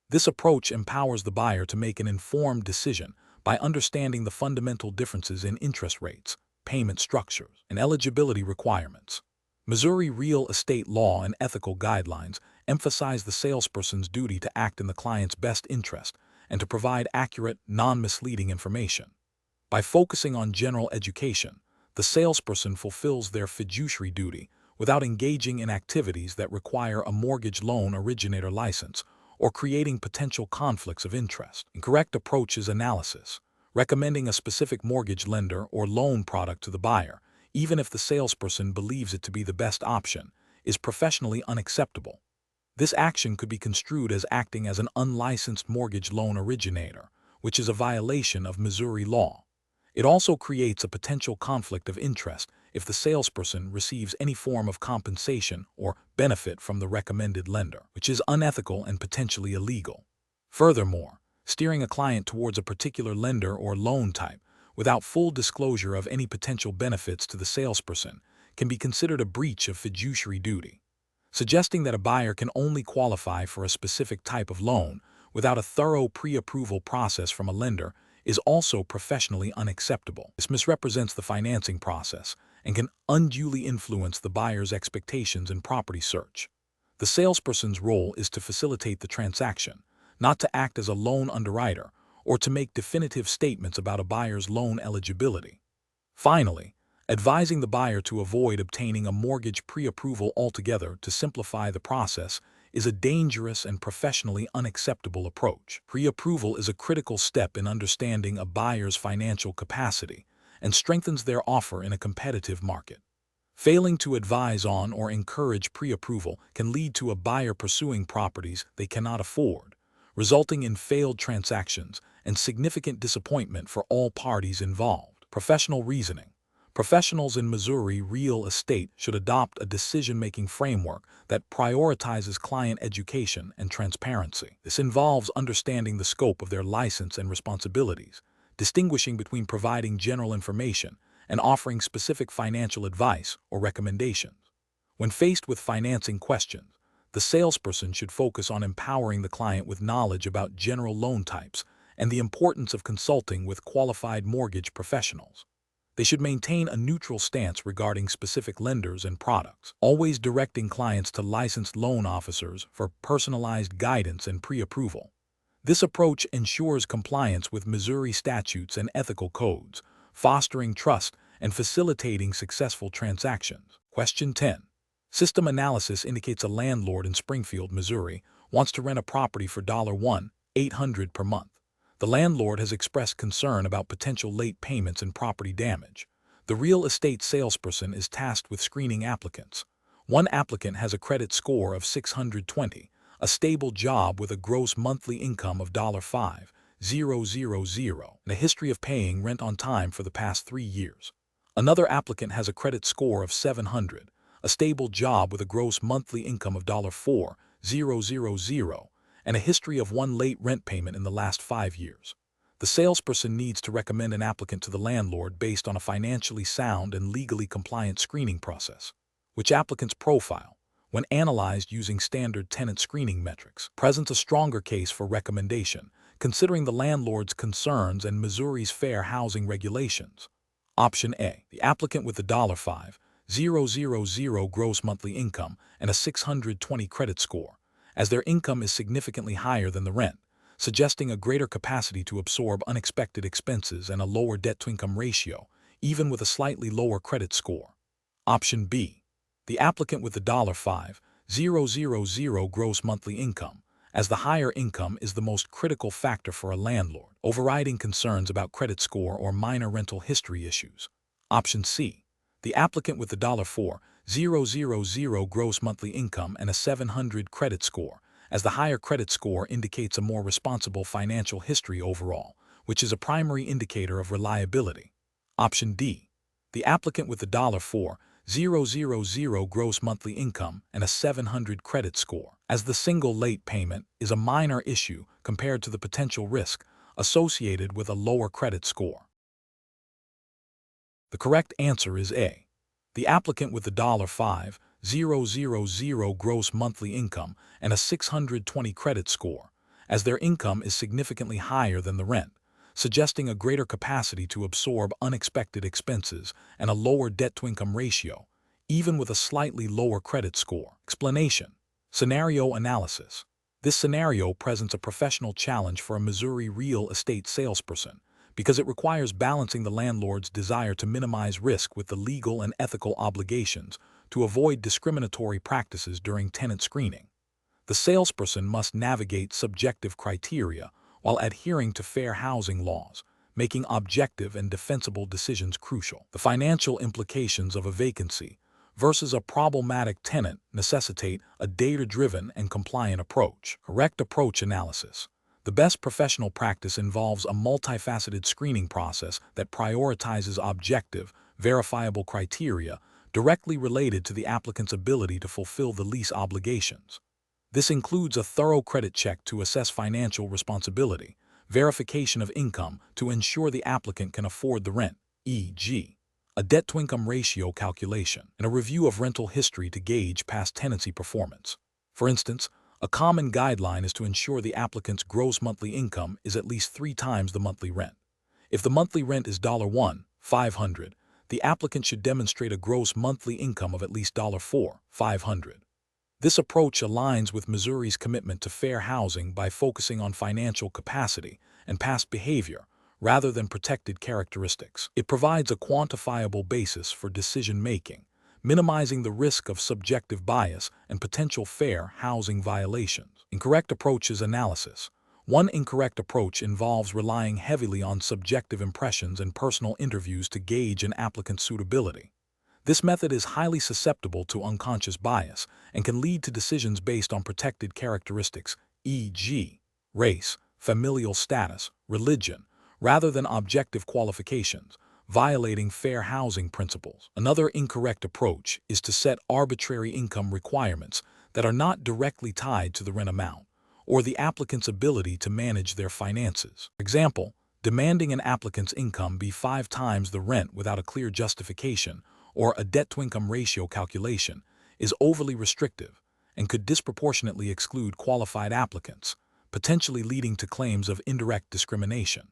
This approach empowers the buyer to make an informed decision by understanding the fundamental differences in interest rates, payment structures, and eligibility requirements. Missouri real estate law and ethical guidelines emphasize the salesperson's duty to act in the client's best interest and to provide accurate, non-misleading information. By focusing on general education, the salesperson fulfills their fiduciary duty without engaging in activities that require a mortgage loan originator license or creating potential conflicts of interest. Incorrect approach is analysis, recommending a specific mortgage lender or loan product to the buyer, even if the salesperson believes it to be the best option, is professionally unacceptable. This action could be construed as acting as an unlicensed mortgage loan originator, which is a violation of Missouri law. It also creates a potential conflict of interest if the salesperson receives any form of compensation or benefit from the recommended lender, which is unethical and potentially illegal. Furthermore, steering a client towards a particular lender or loan type without full disclosure of any potential benefits to the salesperson can be considered a breach of fiduciary duty. Suggesting that a buyer can only qualify for a specific type of loan without a thorough pre-approval process from a lender is also professionally unacceptable. This misrepresents the financing process and can unduly influence the buyer's expectations in property search. The salesperson's role is to facilitate the transaction, not to act as a loan underwriter or to make definitive statements about a buyer's loan eligibility. Finally, advising the buyer to avoid obtaining a mortgage pre-approval altogether to simplify the process is a dangerous and professionally unacceptable approach. Pre-approval is a critical step in understanding a buyer's financial capacity and strengthens their offer in a competitive market. Failing to advise on or encourage pre-approval can lead to a buyer pursuing properties they cannot afford, resulting in failed transactions and significant disappointment for all parties involved. Professional reasoning. Professionals in Missouri real estate should adopt a decision-making framework that prioritizes client education and transparency. This involves understanding the scope of their license and responsibilities, distinguishing between providing general information and offering specific financial advice or recommendations. When faced with financing questions, the salesperson should focus on empowering the client with knowledge about general loan types and the importance of consulting with qualified mortgage professionals. They should maintain a neutral stance regarding specific lenders and products, always directing clients to licensed loan officers for personalized guidance and pre-approval. This approach ensures compliance with Missouri statutes and ethical codes, fostering trust and facilitating successful transactions. Question 10. System analysis indicates a landlord in Springfield, Missouri, wants to rent a property for $1,800 per month. The landlord has expressed concern about potential late payments and property damage. The real estate salesperson is tasked with screening applicants. One applicant has a credit score of 620, a stable job with a gross monthly income of $5,000, and a history of paying rent on time for the past 3 years. Another applicant has a credit score of 700, a stable job with a gross monthly income of $4,000, and a history of one late rent payment in the last 5 years. The salesperson needs to recommend an applicant to the landlord based on a financially sound and legally compliant screening process, which applicant's profile, when analyzed using standard tenant screening metrics, presents a stronger case for recommendation, considering the landlord's concerns and Missouri's fair housing regulations. Option A. The applicant with the $5,000 gross monthly income and a 620 credit score, as their income is significantly higher than the rent, suggesting a greater capacity to absorb unexpected expenses and a lower debt-to-income ratio, even with a slightly lower credit score. Option B. The applicant with the $5,000 gross monthly income, as the higher income is the most critical factor for a landlord, overriding concerns about credit score or minor rental history issues. Option C. The applicant with the $4,000 gross monthly income and a 700 credit score, as the higher credit score indicates a more responsible financial history overall, which is a primary indicator of reliability. Option D. The applicant with the $4,000 gross monthly income and a 700 credit score, as the single late payment is a minor issue compared to the potential risk associated with a lower credit score. The correct answer is A. The applicant with the $5,000 gross monthly income and a 620 credit score, as their income is significantly higher than the rent, suggesting a greater capacity to absorb unexpected expenses and a lower debt-to-income ratio, even with a slightly lower credit score. Explanation. Scenario analysis. This scenario presents a professional challenge for a Missouri real estate salesperson because it requires balancing the landlord's desire to minimize risk with the legal and ethical obligations to avoid discriminatory practices during tenant screening. The salesperson must navigate subjective criteria while adhering to fair housing laws, making objective and defensible decisions crucial. The financial implications of a vacancy versus a problematic tenant necessitate a data-driven and compliant approach. Correct approach analysis. The best professional practice involves a multifaceted screening process that prioritizes objective, verifiable criteria directly related to the applicant's ability to fulfill the lease obligations. This includes a thorough credit check to assess financial responsibility, verification of income to ensure the applicant can afford the rent, e.g., a debt-to-income ratio calculation, and a review of rental history to gauge past tenancy performance. For instance, a common guideline is to ensure the applicant's gross monthly income is at least 3 times the monthly rent. If the monthly rent is $1,500, the applicant should demonstrate a gross monthly income of at least $4,500. This approach aligns with Missouri's commitment to fair housing by focusing on financial capacity and past behavior rather than protected characteristics. It provides a quantifiable basis for decision-making, minimizing the risk of subjective bias and potential fair housing violations. Incorrect approaches analysis. One incorrect approach involves relying heavily on subjective impressions and personal interviews to gauge an applicant's suitability. This method is highly susceptible to unconscious bias and can lead to decisions based on protected characteristics, e.g., race, familial status, religion, rather than objective qualifications, violating fair housing principles. Another incorrect approach is to set arbitrary income requirements that are not directly tied to the rent amount or the applicant's ability to manage their finances. For example, demanding an applicant's income be 5 times the rent without a clear justification or a debt-to-income ratio calculation is overly restrictive and could disproportionately exclude qualified applicants, potentially leading to claims of indirect discrimination.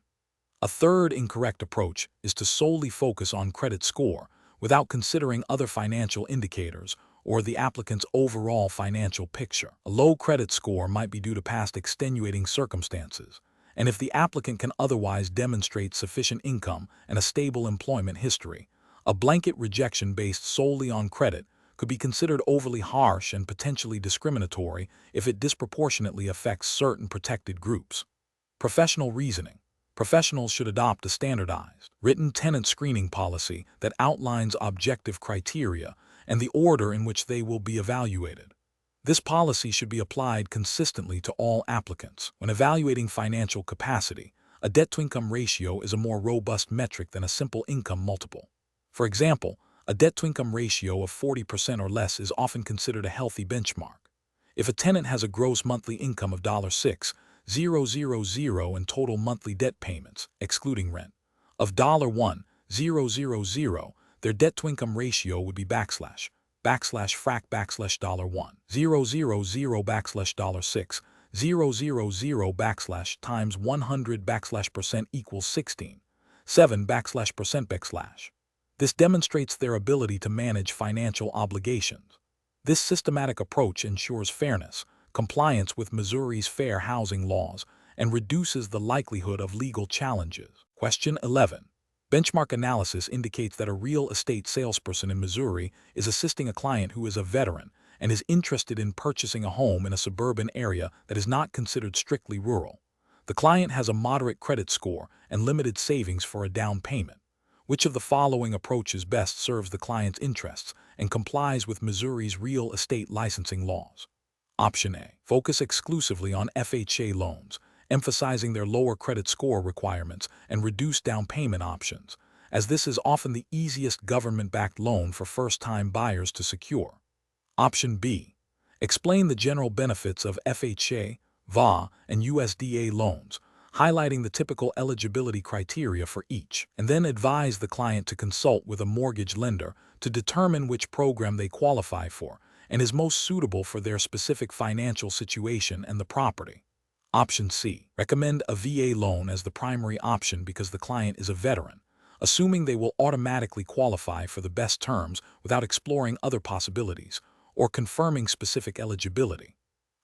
A third incorrect approach is to solely focus on credit score without considering other financial indicators or the applicant's overall financial picture. A low credit score might be due to past extenuating circumstances, and if the applicant can otherwise demonstrate sufficient income and a stable employment history, a blanket rejection based solely on credit could be considered overly harsh and potentially discriminatory if it disproportionately affects certain protected groups. Professional reasoning. Professionals should adopt a standardized, written tenant screening policy that outlines objective criteria and the order in which they will be evaluated. This policy should be applied consistently to all applicants. When evaluating financial capacity, a debt-to-income ratio is a more robust metric than a simple income multiple. For example, a debt-to-income ratio of 40% or less is often considered a healthy benchmark. If a tenant has a gross monthly income of $6,000 and total monthly debt payments, excluding rent, of $1,000, their debt-to-income ratio would be /frac $1,000/$6,000 times 100 equals 16, 7 %. This demonstrates their ability to manage financial obligations. This systematic approach ensures fairness, compliance with Missouri's fair housing laws, and reduces the likelihood of legal challenges. Question 11. Benchmark analysis indicates that a real estate salesperson in Missouri is assisting a client who is a veteran and is interested in purchasing a home in a suburban area that is not considered strictly rural. The client has a moderate credit score and limited savings for a down payment. Which of the following approaches best serves the client's interests and complies with Missouri's real estate licensing laws? Option A. Focus exclusively on FHA loans, emphasizing their lower credit score requirements and reduced down payment options, as this is often the easiest government-backed loan for first-time buyers to secure. Option B. Explain the general benefits of FHA, VA, and USDA loans, highlighting the typical eligibility criteria for each, and then advise the client to consult with a mortgage lender to determine which program they qualify for and is most suitable for their specific financial situation and the property. Option C. Recommend a VA loan as the primary option because the client is a veteran, assuming they will automatically qualify for the best terms without exploring other possibilities, or confirming specific eligibility.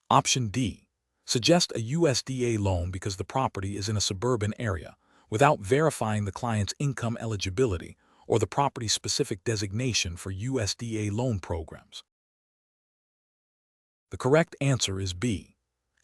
Option D. Suggest a USDA loan because the property is in a suburban area, without verifying the client's income eligibility or the property's specific designation for USDA loan programs. The correct answer is B.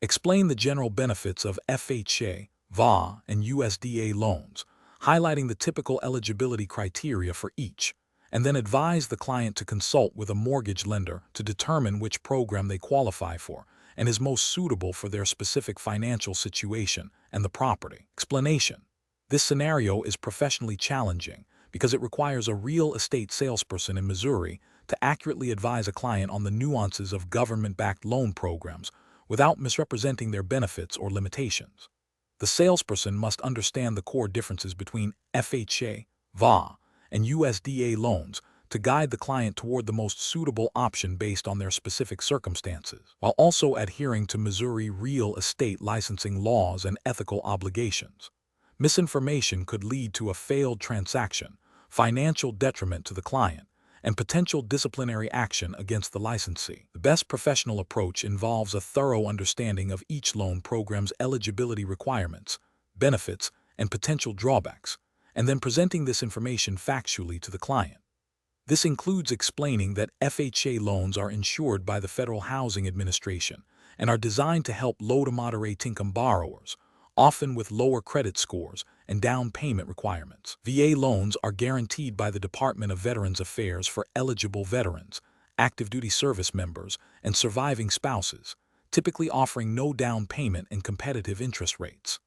Explain the general benefits of FHA, VA, and USDA loans, highlighting the typical eligibility criteria for each, and then advise the client to consult with a mortgage lender to determine which program they qualify for and is most suitable for their specific financial situation and the property. Explanation. This scenario is professionally challenging because it requires a real estate salesperson in Missouri to accurately advise a client on the nuances of government-backed loan programs without misrepresenting their benefits or limitations. The salesperson must understand the core differences between FHA, VA, and USDA loans to guide the client toward the most suitable option based on their specific circumstances, while also adhering to Missouri real estate licensing laws and ethical obligations. Misinformation could lead to a failed transaction, financial detriment to the client, and potential disciplinary action against the licensee. The best professional approach involves a thorough understanding of each loan program's eligibility requirements, benefits, and potential drawbacks, and then presenting this information factually to the client. This includes explaining that FHA loans are insured by the Federal Housing Administration and are designed to help low to moderate income borrowers, often with lower credit scores and down payment requirements. VA loans are guaranteed by the Department of Veterans Affairs for eligible veterans, active duty service members, and surviving spouses, typically offering no down payment and competitive interest rates.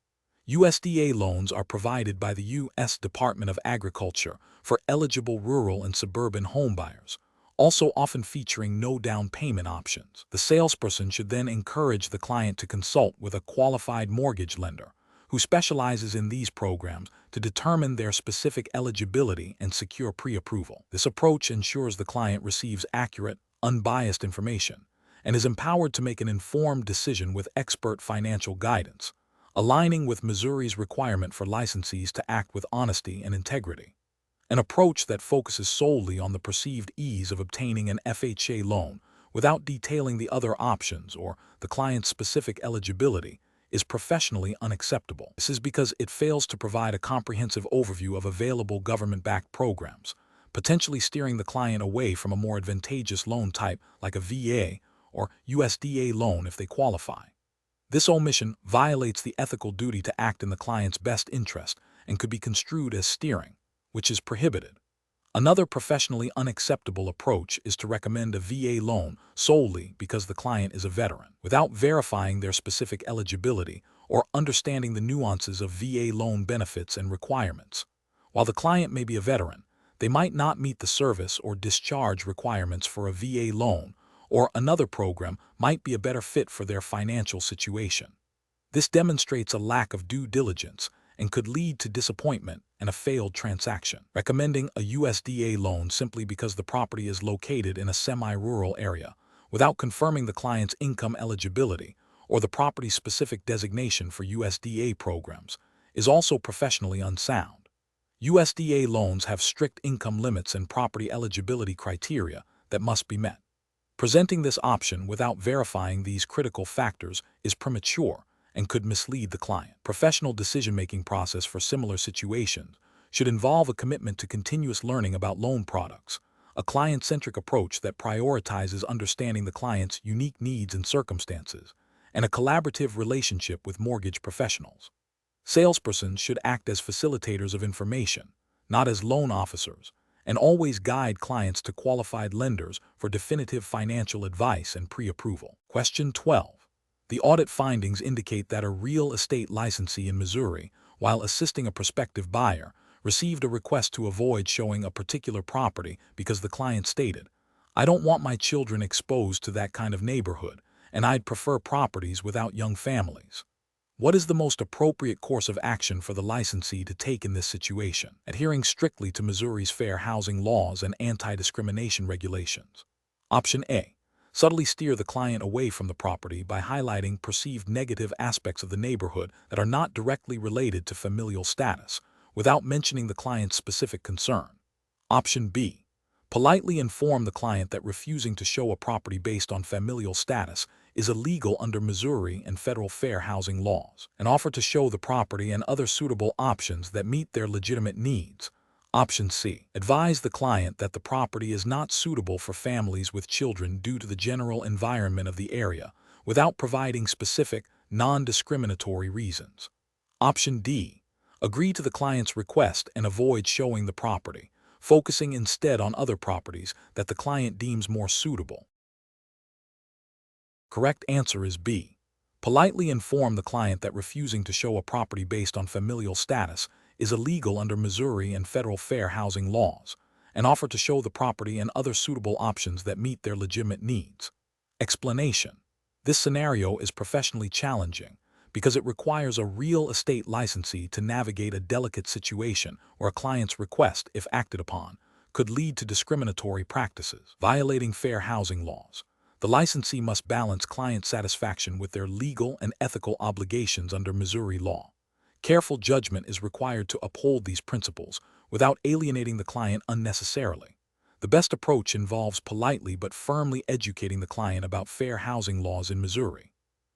USDA loans are provided by the U.S. Department of Agriculture for eligible rural and suburban homebuyers, also often featuring no down payment options. The salesperson should then encourage the client to consult with a qualified mortgage lender who specializes in these programs to determine their specific eligibility and secure pre-approval. This approach ensures the client receives accurate, unbiased information and is empowered to make an informed decision with expert financial guidance, aligning with Missouri's requirement for licensees to act with honesty and integrity. An approach that focuses solely on the perceived ease of obtaining an FHA loan without detailing the other options or the client's specific eligibility is professionally unacceptable. This is because it fails to provide a comprehensive overview of available government-backed programs, potentially steering the client away from a more advantageous loan type like a VA or USDA loan if they qualify. This omission violates the ethical duty to act in the client's best interest and could be construed as steering, which is prohibited. Another professionally unacceptable approach is to recommend a VA loan solely because the client is a veteran, without verifying their specific eligibility or understanding the nuances of VA loan benefits and requirements. While the client may be a veteran, they might not meet the service or discharge requirements for a VA loan, or another program might be a better fit for their financial situation. This demonstrates a lack of due diligence and could lead to disappointment and a failed transaction. Recommending a USDA loan simply because the property is located in a semi-rural area, without confirming the client's income eligibility or the property's specific designation for USDA programs, is also professionally unsound. USDA loans have strict income limits and property eligibility criteria that must be met. Presenting this option without verifying these critical factors is premature and could mislead the client. Professional decision-making process for similar situations should involve a commitment to continuous learning about loan products, a client-centric approach that prioritizes understanding the client's unique needs and circumstances, and a collaborative relationship with mortgage professionals. Salespersons should act as facilitators of information, not as loan officers, and always guide clients to qualified lenders for definitive financial advice and pre-approval. Question 12. The audit findings indicate that a real estate licensee in Missouri, while assisting a prospective buyer, received a request to avoid showing a particular property because the client stated, "I don't want my children exposed to that kind of neighborhood, and I'd prefer properties without young families." What is the most appropriate course of action for the licensee to take in this situation? Adhering strictly to Missouri's fair housing laws and anti-discrimination regulations. Option A. Subtly steer the client away from the property by highlighting perceived negative aspects of the neighborhood that are not directly related to familial status, without mentioning the client's specific concern. Option B. Politely inform the client that refusing to show a property based on familial status is illegal under Missouri and federal fair housing laws, and offer to show the property and other suitable options that meet their legitimate needs. Option C. Advise the client that the property is not suitable for families with children due to the general environment of the area, without providing specific, non-discriminatory reasons. Option D. Agree to the client's request and avoid showing the property, focusing instead on other properties that the client deems more suitable. Correct answer is B. Politely inform the client that refusing to show a property based on familial status is illegal under Missouri and federal fair housing laws, and offer to show the property and other suitable options that meet their legitimate needs. Explanation. This scenario is professionally challenging because it requires a real estate licensee to navigate a delicate situation where a client's request, if acted upon, could lead to discriminatory practices, violating fair housing laws. The licensee must balance client satisfaction with their legal and ethical obligations under Missouri law. Careful judgment is required to uphold these principles without alienating the client unnecessarily. The best approach involves politely but firmly educating the client about fair housing laws in Missouri.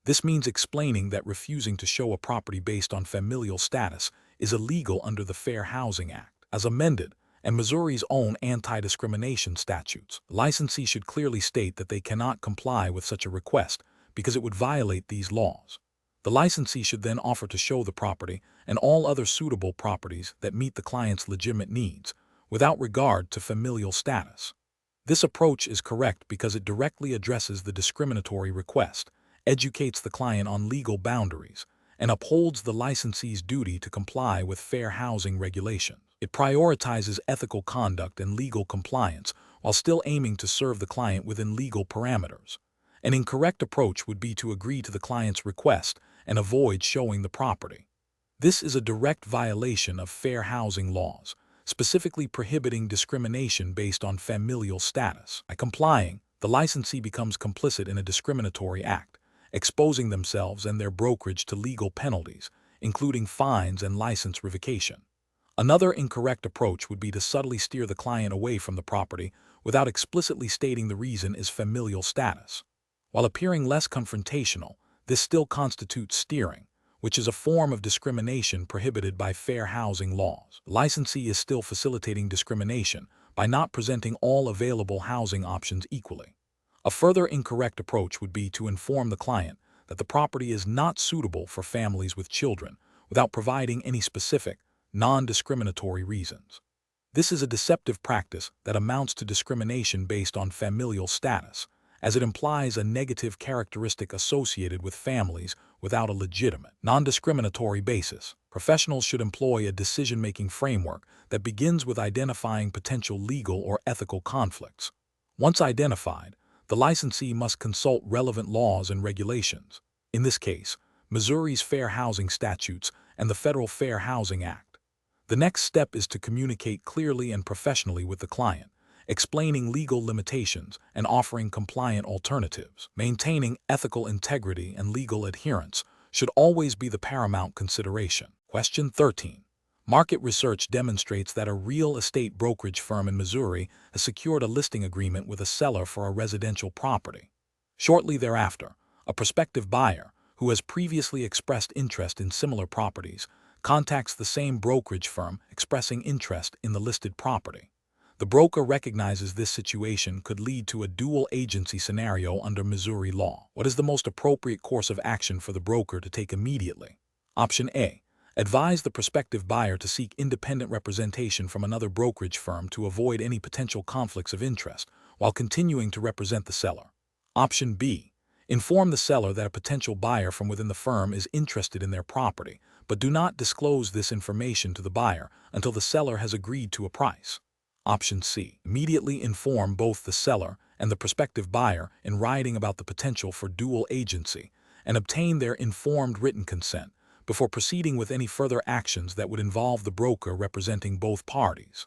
This means explaining that refusing to show a property based on familial status is illegal under the Fair Housing Act, as amended, and Missouri's own anti-discrimination statutes. Licensees should clearly state that they cannot comply with such a request because it would violate these laws. The licensee should then offer to show the property and all other suitable properties that meet the client's legitimate needs, without regard to familial status. This approach is correct because it directly addresses the discriminatory request, educates the client on legal boundaries, and upholds the licensee's duty to comply with fair housing regulations. It prioritizes ethical conduct and legal compliance while still aiming to serve the client within legal parameters. An incorrect approach would be to agree to the client's request and avoid showing the property. This is a direct violation of fair housing laws, specifically prohibiting discrimination based on familial status. By complying, the licensee becomes complicit in a discriminatory act, exposing themselves and their brokerage to legal penalties, including fines and license revocation. Another incorrect approach would be to subtly steer the client away from the property without explicitly stating the reason is familial status. While appearing less confrontational, this still constitutes steering, which is a form of discrimination prohibited by fair housing laws. The licensee is still facilitating discrimination by not presenting all available housing options equally. A further incorrect approach would be to inform the client that the property is not suitable for families with children without providing any specific, non-discriminatory reasons. This is a deceptive practice that amounts to discrimination based on familial status, as it implies a negative characteristic associated with families without a legitimate, non-discriminatory basis. Professionals should employ a decision-making framework that begins with identifying potential legal or ethical conflicts. Once identified, the licensee must consult relevant laws and regulations, in this case, Missouri's Fair Housing Statutes and the Federal Fair Housing Act. The next step is to communicate clearly and professionally with the client, explaining legal limitations and offering compliant alternatives. Maintaining ethical integrity and legal adherence should always be the paramount consideration. Question 13. Market research demonstrates that a real estate brokerage firm in Missouri has secured a listing agreement with a seller for a residential property. Shortly thereafter, a prospective buyer, who has previously expressed interest in similar properties, contacts the same brokerage firm expressing interest in the listed property. The broker recognizes this situation could lead to a dual agency scenario under Missouri law. What is the most appropriate course of action for the broker to take immediately? Option A. Advise the prospective buyer to seek independent representation from another brokerage firm to avoid any potential conflicts of interest while continuing to represent the seller. Option B. Inform the seller that a potential buyer from within the firm is interested in their property, but do not disclose this information to the buyer until the seller has agreed to a price. Option C. Immediately inform both the seller and the prospective buyer in writing about the potential for dual agency and obtain their informed written consent before proceeding with any further actions that would involve the broker representing both parties.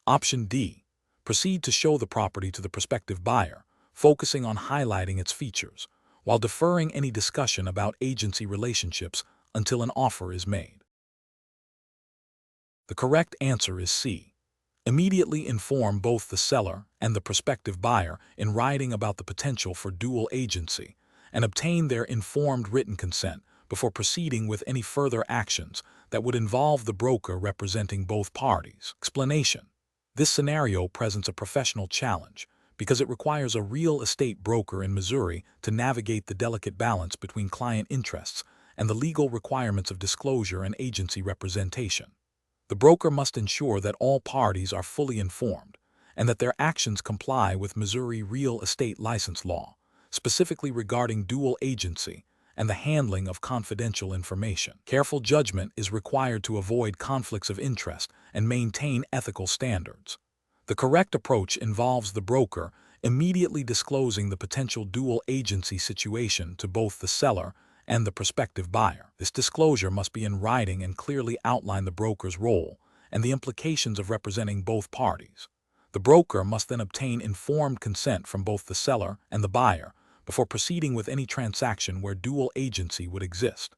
Option D. Proceed to show the property to the prospective buyer, focusing on highlighting its features, while deferring any discussion about agency relationships until an offer is made. The correct answer is C. Immediately inform both the seller and the prospective buyer in writing about the potential for dual agency, and obtain their informed written consent before proceeding with any further actions that would involve the broker representing both parties. Explanation: this scenario presents a professional challenge because it requires a real estate broker in Missouri to navigate the delicate balance between client interests and the legal requirements of disclosure and agency representation. The broker must ensure that all parties are fully informed and that their actions comply with Missouri real estate license law, specifically regarding dual agency and the handling of confidential information. Careful judgment is required to avoid conflicts of interest and maintain ethical standards. The correct approach involves the broker immediately disclosing the potential dual agency situation to both the seller and the prospective buyer. This disclosure must be in writing and clearly outline the broker's role and the implications of representing both parties. The broker must then obtain informed consent from both the seller and the buyer before proceeding with any transaction where dual agency would exist.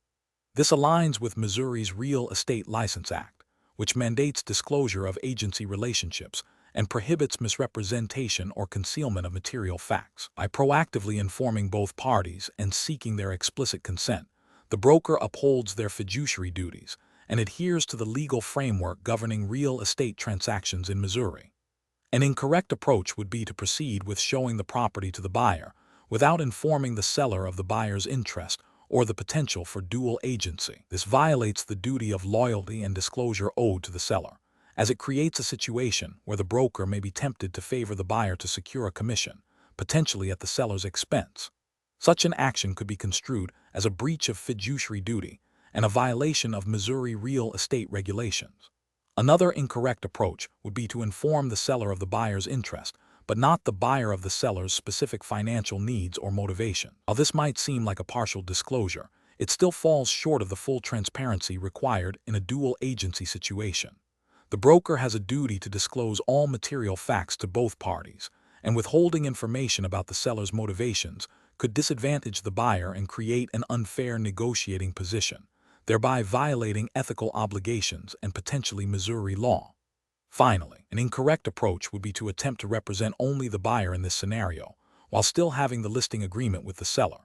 This aligns with Missouri's Real Estate License Act, which mandates disclosure of agency relationships and prohibits misrepresentation or concealment of material facts. By proactively informing both parties and seeking their explicit consent, the broker upholds their fiduciary duties and adheres to the legal framework governing real estate transactions in Missouri. An incorrect approach would be to proceed with showing the property to the buyer without informing the seller of the buyer's interest or the potential for dual agency. This violates the duty of loyalty and disclosure owed to the seller, as it creates a situation where the broker may be tempted to favor the buyer to secure a commission, potentially at the seller's expense. Such an action could be construed as a breach of fiduciary duty and a violation of Missouri real estate regulations. Another incorrect approach would be to inform the seller of the buyer's interest, but not the buyer of the seller's specific financial needs or motivation. While this might seem like a partial disclosure, it still falls short of the full transparency required in a dual agency situation. The broker has a duty to disclose all material facts to both parties, and withholding information about the seller's motivations could disadvantage the buyer and create an unfair negotiating position, thereby violating ethical obligations and potentially Missouri law. Finally, an incorrect approach would be to attempt to represent only the buyer in this scenario, while still having the listing agreement with the seller.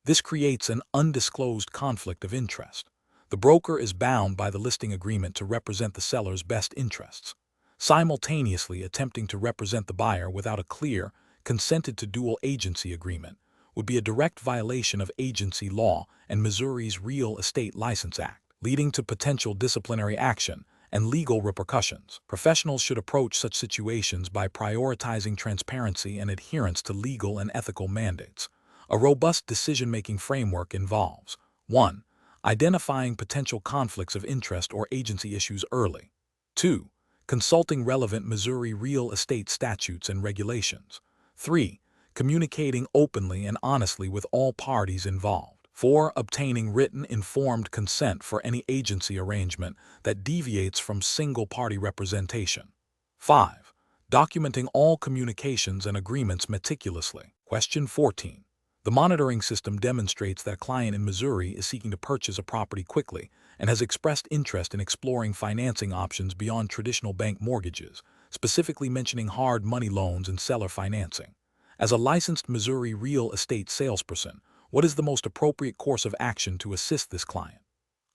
This creates an undisclosed conflict of interest. The broker is bound by the listing agreement to represent the seller's best interests. Simultaneously attempting to represent the buyer without a clear, consented to dual agency agreement would be a direct violation of agency law and Missouri's Real Estate License Act, leading to potential disciplinary action and legal repercussions. Professionals should approach such situations by prioritizing transparency and adherence to legal and ethical mandates. A robust decision-making framework involves 1. Identifying potential conflicts of interest or agency issues early. 2. Consulting relevant Missouri real estate statutes and regulations. 3. Communicating openly and honestly with all parties involved. 4. Obtaining written informed consent for any agency arrangement that deviates from single-party representation. 5. Documenting all communications and agreements meticulously. Question 14. The monitoring system demonstrates that a client in Missouri is seeking to purchase a property quickly and has expressed interest in exploring financing options beyond traditional bank mortgages, specifically mentioning hard money loans and seller financing. As a licensed Missouri real estate salesperson, what is the most appropriate course of action to assist this client?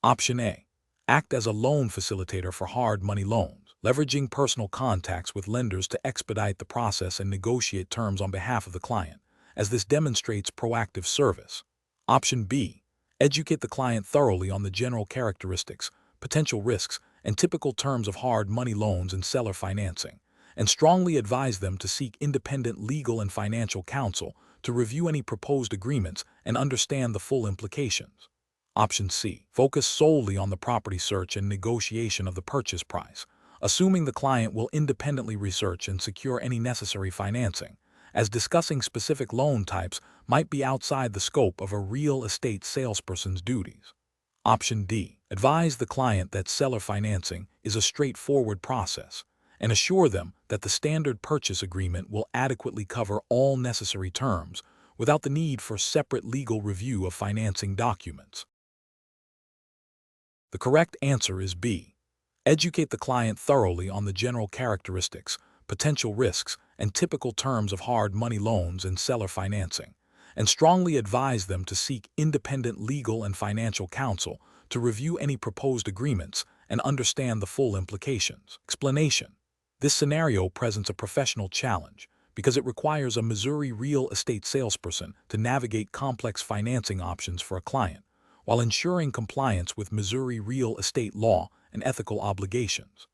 Option A. Act as a loan facilitator for hard money loans, leveraging personal contacts with lenders to expedite the process and negotiate terms on behalf of the client, as this demonstrates proactive service. Option B. Educate the client thoroughly on the general characteristics, potential risks, and typical terms of hard money loans and seller financing, and strongly advise them to seek independent legal and financial counsel to review any proposed agreements and understand the full implications. Option C. Focus solely on the property search and negotiation of the purchase price, assuming the client will independently research and secure any necessary financing, as discussing specific loan types might be outside the scope of a real estate salesperson's duties. Option D. Advise the client that seller financing is a straightforward process and assure them that the standard purchase agreement will adequately cover all necessary terms without the need for separate legal review of financing documents. The correct answer is B. Educate the client thoroughly on the general characteristics, potential risks, and typical terms of hard money loans and seller financing, and strongly advise them to seek independent legal and financial counsel to review any proposed agreements and understand the full implications. Explanation. This scenario presents a professional challenge because it requires a Missouri real estate salesperson to navigate complex financing options for a client while ensuring compliance with Missouri real estate law and ethical obligations.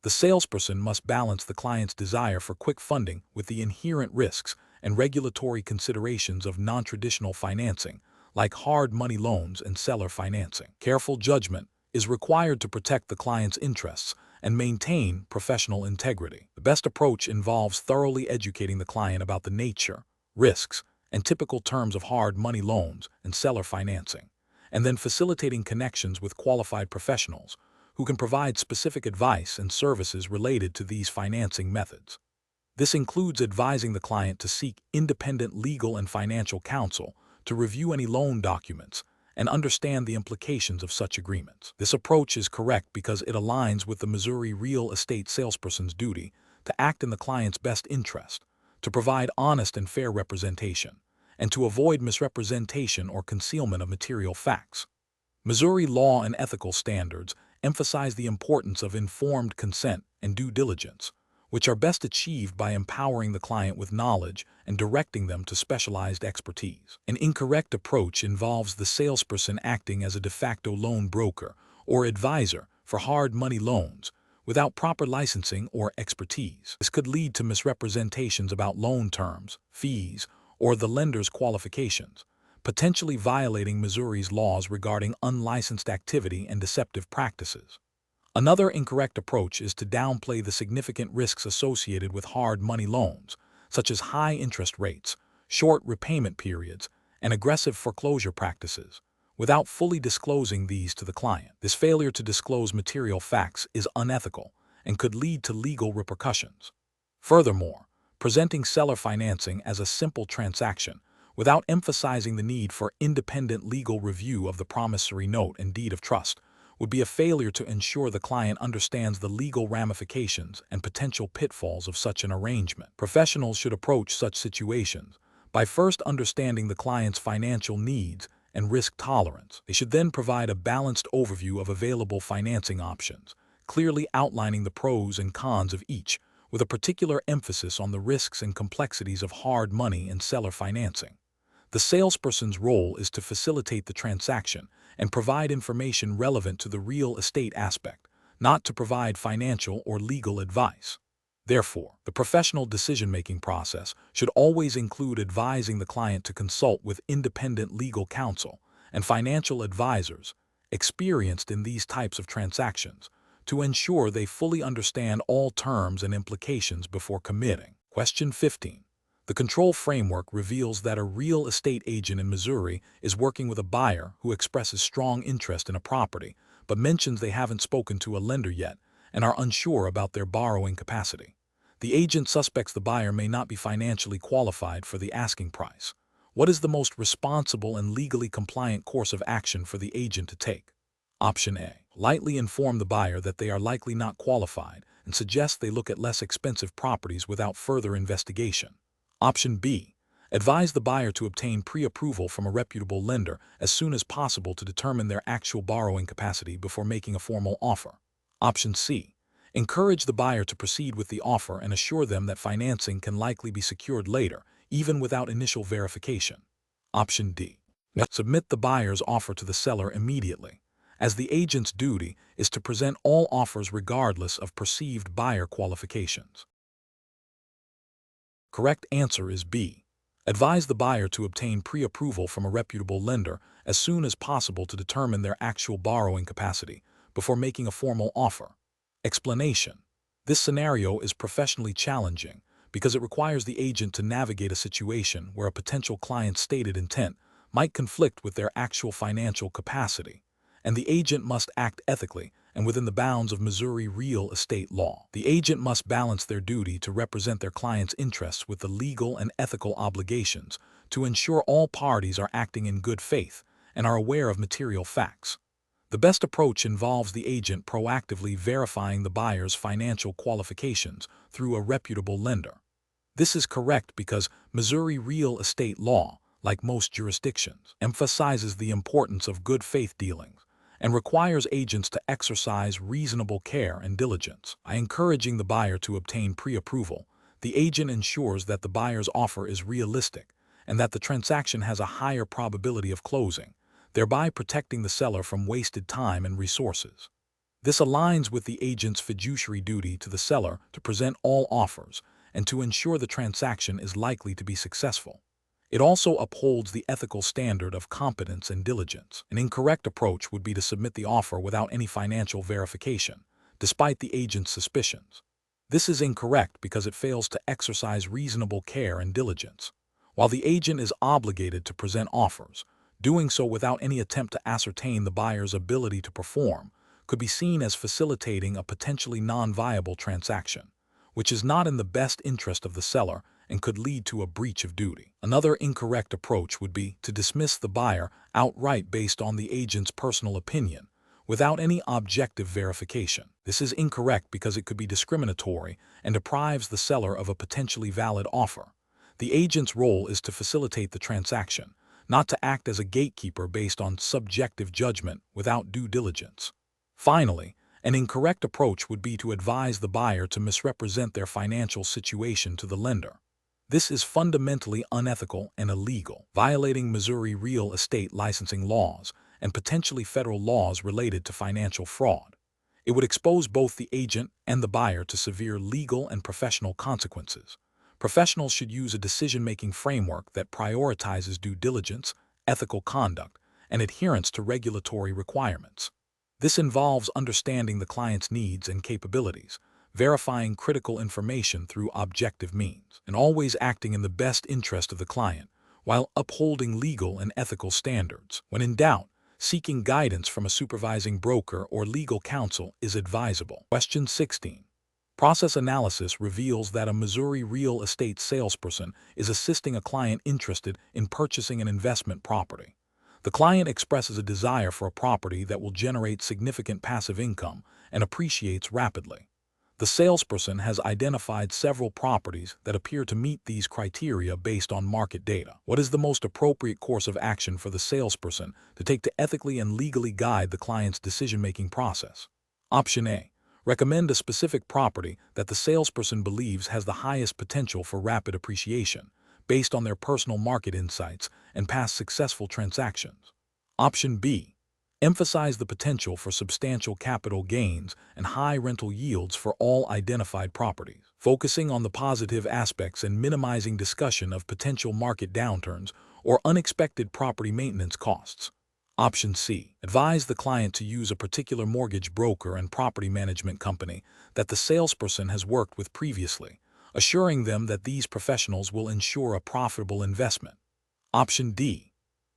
The salesperson must balance the client's desire for quick funding with the inherent risks and regulatory considerations of non-traditional financing, like hard money loans and seller financing. Careful judgment is required to protect the client's interests and maintain professional integrity. The best approach involves thoroughly educating the client about the nature, risks, and typical terms of hard money loans and seller financing, and then facilitating connections with qualified professionals who can provide specific advice and services related to these financing methods. This includes advising the client to seek independent legal and financial counsel to review any loan documents and understand the implications of such agreements. This approach is correct because it aligns with the Missouri real estate salesperson's duty to act in the client's best interest, to provide honest and fair representation, and to avoid misrepresentation or concealment of material facts. Missouri law and ethical standards emphasize the importance of informed consent and due diligence, which are best achieved by empowering the client with knowledge and directing them to specialized expertise. An incorrect approach involves the salesperson acting as a de facto loan broker or advisor for hard money loans without proper licensing or expertise. This could lead to misrepresentations about loan terms, fees, or the lender's qualifications, potentially violating Missouri's laws regarding unlicensed activity and deceptive practices. Another incorrect approach is to downplay the significant risks associated with hard money loans, such as high interest rates, short repayment periods, and aggressive foreclosure practices, without fully disclosing these to the client. This failure to disclose material facts is unethical and could lead to legal repercussions. Furthermore, presenting seller financing as a simple transaction without emphasizing the need for independent legal review of the promissory note and deed of trust would be a failure to ensure the client understands the legal ramifications and potential pitfalls of such an arrangement. Professionals should approach such situations by first understanding the client's financial needs and risk tolerance. They should then provide a balanced overview of available financing options, clearly outlining the pros and cons of each, with a particular emphasis on the risks and complexities of hard money and seller financing. The salesperson's role is to facilitate the transaction and provide information relevant to the real estate aspect, not to provide financial or legal advice. Therefore, the professional decision-making process should always include advising the client to consult with independent legal counsel and financial advisors experienced in these types of transactions to ensure they fully understand all terms and implications before committing. Question 15. The control framework reveals that a real estate agent in Missouri is working with a buyer who expresses strong interest in a property, but mentions they haven't spoken to a lender yet and are unsure about their borrowing capacity. The agent suspects the buyer may not be financially qualified for the asking price. What is the most responsible and legally compliant course of action for the agent to take? Option A. Lightly inform the buyer that they are likely not qualified and suggest they look at less expensive properties without further investigation. Option B. Advise the buyer to obtain pre-approval from a reputable lender as soon as possible to determine their actual borrowing capacity before making a formal offer. Option C. Encourage the buyer to proceed with the offer and assure them that financing can likely be secured later, even without initial verification. Option D. Submit the buyer's offer to the seller immediately, as the agent's duty is to present all offers regardless of perceived buyer qualifications. Correct answer is B. Advise the buyer to obtain pre-approval from a reputable lender as soon as possible to determine their actual borrowing capacity before making a formal offer. Explanation. This scenario is professionally challenging because it requires the agent to navigate a situation where a potential client's stated intent might conflict with their actual financial capacity, and the agent must act ethically and within the bounds of Missouri real estate law. The agent must balance their duty to represent their client's interests with the legal and ethical obligations to ensure all parties are acting in good faith and are aware of material facts. The best approach involves the agent proactively verifying the buyer's financial qualifications through a reputable lender. This is correct because Missouri real estate law, like most jurisdictions, emphasizes the importance of good faith dealings and requires agents to exercise reasonable care and diligence. By encouraging the buyer to obtain pre-approval, the agent ensures that the buyer's offer is realistic and that the transaction has a higher probability of closing, thereby protecting the seller from wasted time and resources. This aligns with the agent's fiduciary duty to the seller to present all offers and to ensure the transaction is likely to be successful. It also upholds the ethical standard of competence and diligence. An incorrect approach would be to submit the offer without any financial verification, despite the agent's suspicions. This is incorrect because it fails to exercise reasonable care and diligence. While the agent is obligated to present offers, doing so without any attempt to ascertain the buyer's ability to perform could be seen as facilitating a potentially non-viable transaction, which is not in the best interest of the seller and could lead to a breach of duty. Another incorrect approach would be to dismiss the buyer outright based on the agent's personal opinion, without any objective verification. This is incorrect because it could be discriminatory and deprives the seller of a potentially valid offer. The agent's role is to facilitate the transaction, not to act as a gatekeeper based on subjective judgment without due diligence. Finally, an incorrect approach would be to advise the buyer to misrepresent their financial situation to the lender. This is fundamentally unethical and illegal, violating Missouri real estate licensing laws and potentially federal laws related to financial fraud. It would expose both the agent and the buyer to severe legal and professional consequences. Professionals should use a decision-making framework that prioritizes due diligence, ethical conduct, and adherence to regulatory requirements. This involves understanding the client's needs and capabilities, verifying critical information through objective means, and always acting in the best interest of the client while upholding legal and ethical standards. When in doubt, seeking guidance from a supervising broker or legal counsel is advisable. Question 16. Process analysis reveals that a Missouri real estate salesperson is assisting a client interested in purchasing an investment property. The client expresses a desire for a property that will generate significant passive income and appreciates rapidly. The salesperson has identified several properties that appear to meet these criteria based on market data. What is the most appropriate course of action for the salesperson to take to ethically and legally guide the client's decision-making process? Option A. Recommend a specific property that the salesperson believes has the highest potential for rapid appreciation, based on their personal market insights and past successful transactions. Option B. Emphasize the potential for substantial capital gains and high rental yields for all identified properties, focusing on the positive aspects and minimizing discussion of potential market downturns or unexpected property maintenance costs. Option C. Advise the client to use a particular mortgage broker and property management company that the salesperson has worked with previously, assuring them that these professionals will ensure a profitable investment. Option D.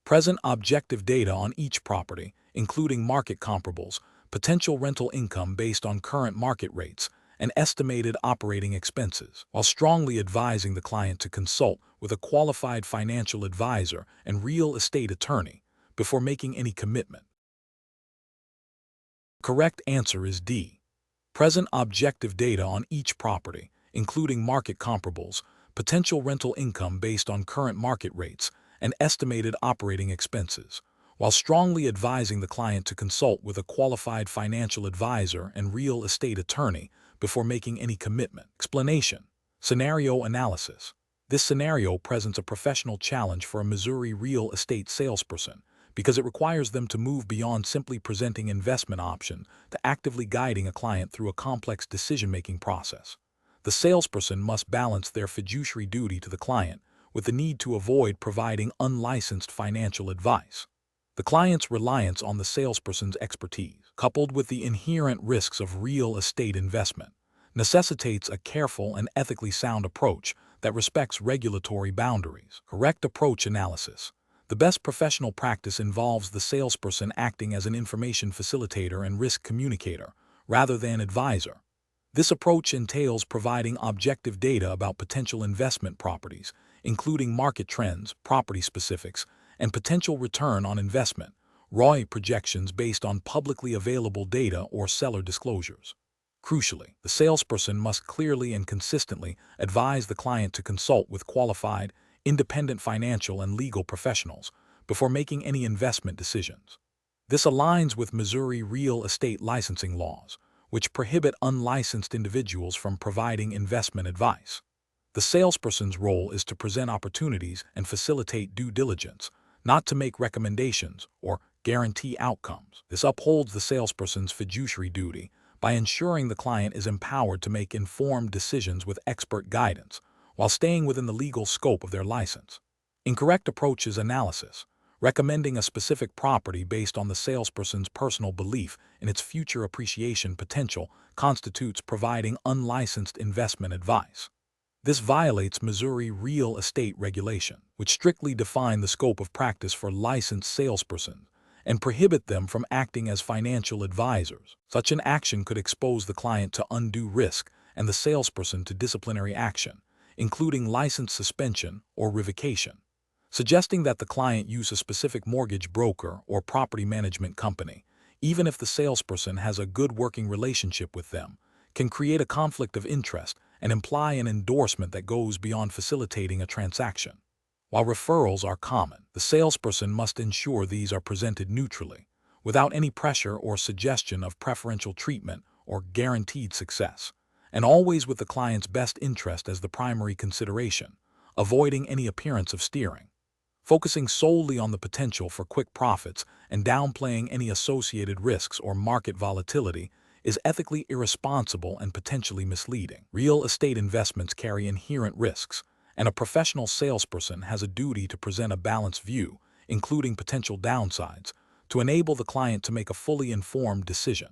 Present objective data on each property, including market comparables, potential rental income based on current market rates, and estimated operating expenses, while strongly advising the client to consult with a qualified financial advisor and real estate attorney before making any commitment. The correct answer is D. Present objective data on each property, including market comparables, potential rental income based on current market rates, and estimated operating expenses, while strongly advising the client to consult with a qualified financial advisor and real estate attorney before making any commitment. Explanation. Scenario analysis. This scenario presents a professional challenge for a Missouri real estate salesperson because it requires them to move beyond simply presenting investment options to actively guiding a client through a complex decision-making process. The salesperson must balance their fiduciary duty to the client with the need to avoid providing unlicensed financial advice. The client's reliance on the salesperson's expertise, coupled with the inherent risks of real estate investment, necessitates a careful and ethically sound approach that respects regulatory boundaries. Correct approach analysis. The best professional practice involves the salesperson acting as an information facilitator and risk communicator, rather than advisor. This approach entails providing objective data about potential investment properties, including market trends, property specifics, and potential return on investment, ROI projections based on publicly available data or seller disclosures. Crucially, the salesperson must clearly and consistently advise the client to consult with qualified, independent financial and legal professionals before making any investment decisions. This aligns with Missouri real estate licensing laws, which prohibit unlicensed individuals from providing investment advice. The salesperson's role is to present opportunities and facilitate due diligence, not to make recommendations or guarantee outcomes. This upholds the salesperson's fiduciary duty by ensuring the client is empowered to make informed decisions with expert guidance, while staying within the legal scope of their license. Incorrect approach is analysis. Recommending a specific property based on the salesperson's personal belief in its future appreciation potential constitutes providing unlicensed investment advice. This violates Missouri real estate regulation, which strictly define the scope of practice for licensed salespersons and prohibit them from acting as financial advisors. Such an action could expose the client to undue risk and the salesperson to disciplinary action, including license suspension or revocation. Suggesting that the client use a specific mortgage broker or property management company, even if the salesperson has a good working relationship with them, can create a conflict of interest and imply an endorsement that goes beyond facilitating a transaction. While referrals are common, the salesperson must ensure these are presented neutrally, without any pressure or suggestion of preferential treatment or guaranteed success, and always with the client's best interest as the primary consideration, avoiding any appearance of steering. Focusing solely on the potential for quick profits and downplaying any associated risks or market volatility is ethically irresponsible and potentially misleading. Real estate investments carry inherent risks, and a professional salesperson has a duty to present a balanced view, including potential downsides, to enable the client to make a fully informed decision.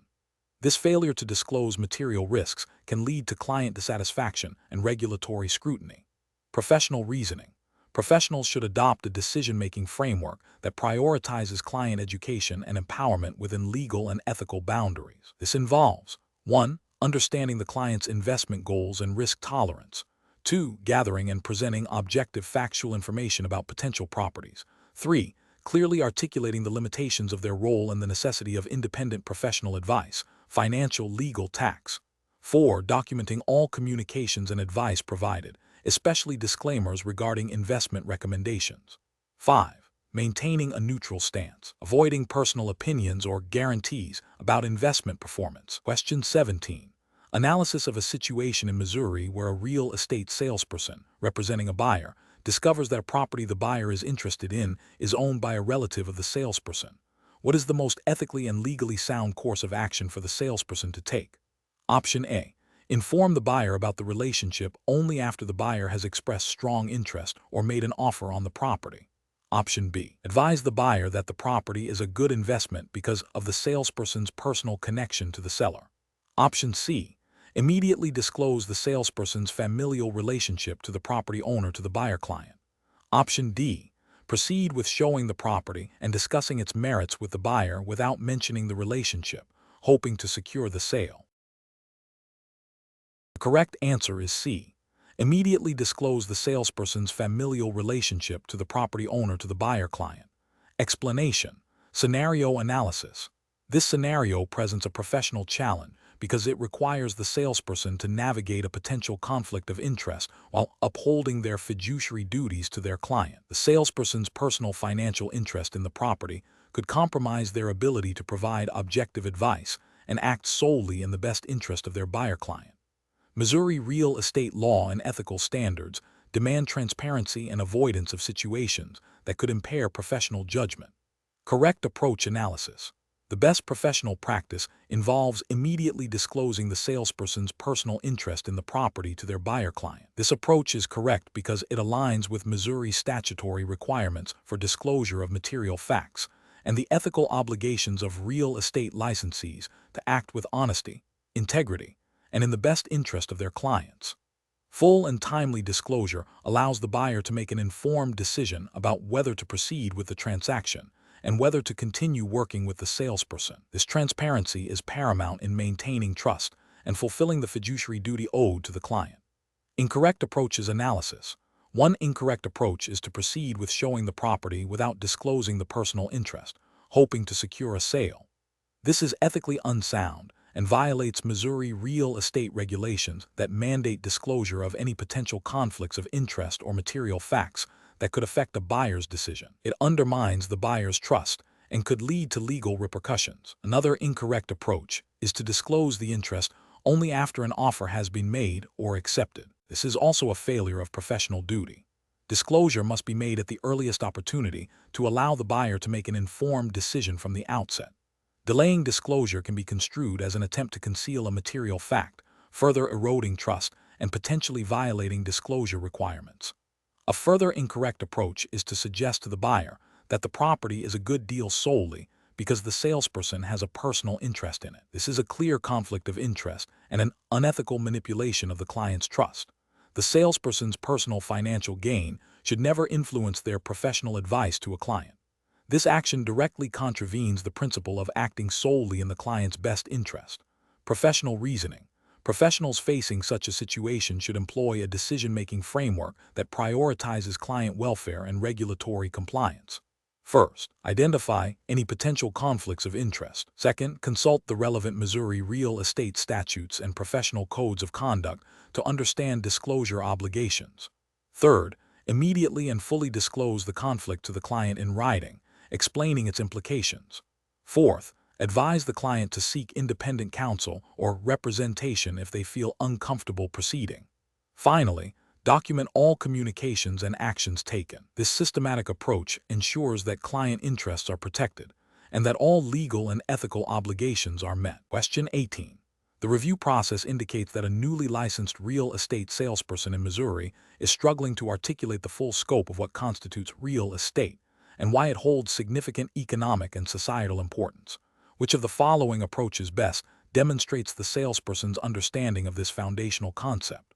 This failure to disclose material risks can lead to client dissatisfaction and regulatory scrutiny. Professional reasoning. Professionals should adopt a decision-making framework that prioritizes client education and empowerment within legal and ethical boundaries. This involves 1. Understanding the client's investment goals and risk tolerance. 2. Gathering and presenting objective factual information about potential properties. 3. Clearly articulating the limitations of their role and the necessity of independent professional advice, financial, legal, tax. 4. Documenting all communications and advice provided, especially disclaimers regarding investment recommendations. 5. Maintaining a neutral stance, avoiding personal opinions or guarantees about investment performance. Question 17. Analysis of a situation in Missouri where a real estate salesperson, representing a buyer, discovers that a property the buyer is interested in is owned by a relative of the salesperson. What is the most ethically and legally sound course of action for the salesperson to take? Option A. Inform the buyer about the relationship only after the buyer has expressed strong interest or made an offer on the property. Option B. Advise the buyer that the property is a good investment because of the salesperson's personal connection to the seller. Option C. Immediately disclose the salesperson's familial relationship to the property owner to the buyer client. Option D. Proceed with showing the property and discussing its merits with the buyer without mentioning the relationship, hoping to secure the sale. The correct answer is C. Immediately disclose the salesperson's familial relationship to the property owner to the buyer client. Explanation. Scenario analysis. This scenario presents a professional challenge because it requires the salesperson to navigate a potential conflict of interest while upholding their fiduciary duties to their client. The salesperson's personal financial interest in the property could compromise their ability to provide objective advice and act solely in the best interest of their buyer client. Missouri real estate law and ethical standards demand transparency and avoidance of situations that could impair professional judgment. Correct approach analysis. The best professional practice involves immediately disclosing the salesperson's personal interest in the property to their buyer client. This approach is correct because it aligns with Missouri statutory requirements for disclosure of material facts and the ethical obligations of real estate licensees to act with honesty, integrity, and in the best interest of their clients. Full and timely disclosure allows the buyer to make an informed decision about whether to proceed with the transaction and whether to continue working with the salesperson. This transparency is paramount in maintaining trust and fulfilling the fiduciary duty owed to the client. Incorrect approach is analysis. One incorrect approach is to proceed with showing the property without disclosing the personal interest, hoping to secure a sale. This is ethically unsound and violates Missouri real estate regulations that mandate disclosure of any potential conflicts of interest or material facts that could affect a buyer's decision. It undermines the buyer's trust and could lead to legal repercussions. Another incorrect approach is to disclose the interest only after an offer has been made or accepted. This is also a failure of professional duty. Disclosure must be made at the earliest opportunity to allow the buyer to make an informed decision from the outset. Delaying disclosure can be construed as an attempt to conceal a material fact, further eroding trust and potentially violating disclosure requirements. A further incorrect approach is to suggest to the buyer that the property is a good deal solely because the salesperson has a personal interest in it. This is a clear conflict of interest and an unethical manipulation of the client's trust. The salesperson's personal financial gain should never influence their professional advice to a client. This action directly contravenes the principle of acting solely in the client's best interest. Professional reasoning. Professionals facing such a situation should employ a decision-making framework that prioritizes client welfare and regulatory compliance. First, identify any potential conflicts of interest. Second, consult the relevant Missouri real estate statutes and professional codes of conduct to understand disclosure obligations. Third, immediately and fully disclose the conflict to the client in writing, explaining its implications. Fourth, advise the client to seek independent counsel or representation if they feel uncomfortable proceeding. Finally, document all communications and actions taken. This systematic approach ensures that client interests are protected and that all legal and ethical obligations are met. Question 18. The review process indicates that a newly licensed real estate salesperson in Missouri is struggling to articulate the full scope of what constitutes real estate and why it holds significant economic and societal importance. Which of the following approaches best demonstrates the salesperson's understanding of this foundational concept?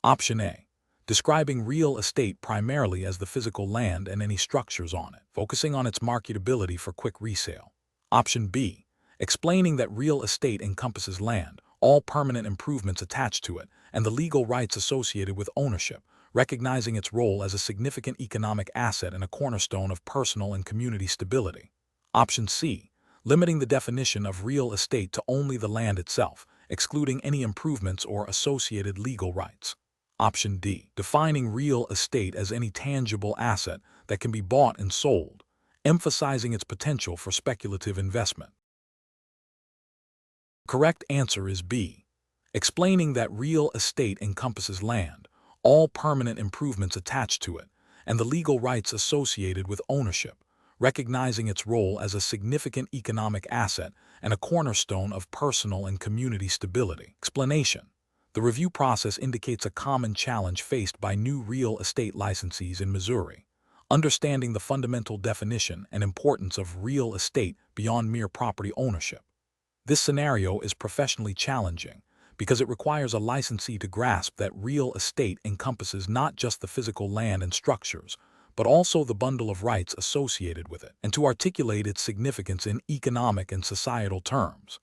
Option A. Describing real estate primarily as the physical land and any structures on it, focusing on its marketability for quick resale. Option B. Explaining that real estate encompasses land, all permanent improvements attached to it, and the legal rights associated with ownership, recognizing its role as a significant economic asset and a cornerstone of personal and community stability. Option C. Limiting the definition of real estate to only the land itself, excluding any improvements or associated legal rights. Option D. Defining real estate as any tangible asset that can be bought and sold, emphasizing its potential for speculative investment. The correct answer is B. Explaining that real estate encompasses land, all permanent improvements attached to it, and the legal rights associated with ownership, recognizing its role as a significant economic asset and a cornerstone of personal and community stability. Explanation. The review process indicates a common challenge faced by new real estate licensees in Missouri, understanding the fundamental definition and importance of real estate beyond mere property ownership. This scenario is professionally challenging because it requires a licensee to grasp that real estate encompasses not just the physical land and structures, but also the bundle of rights associated with it, and to articulate its significance in economic and societal terms.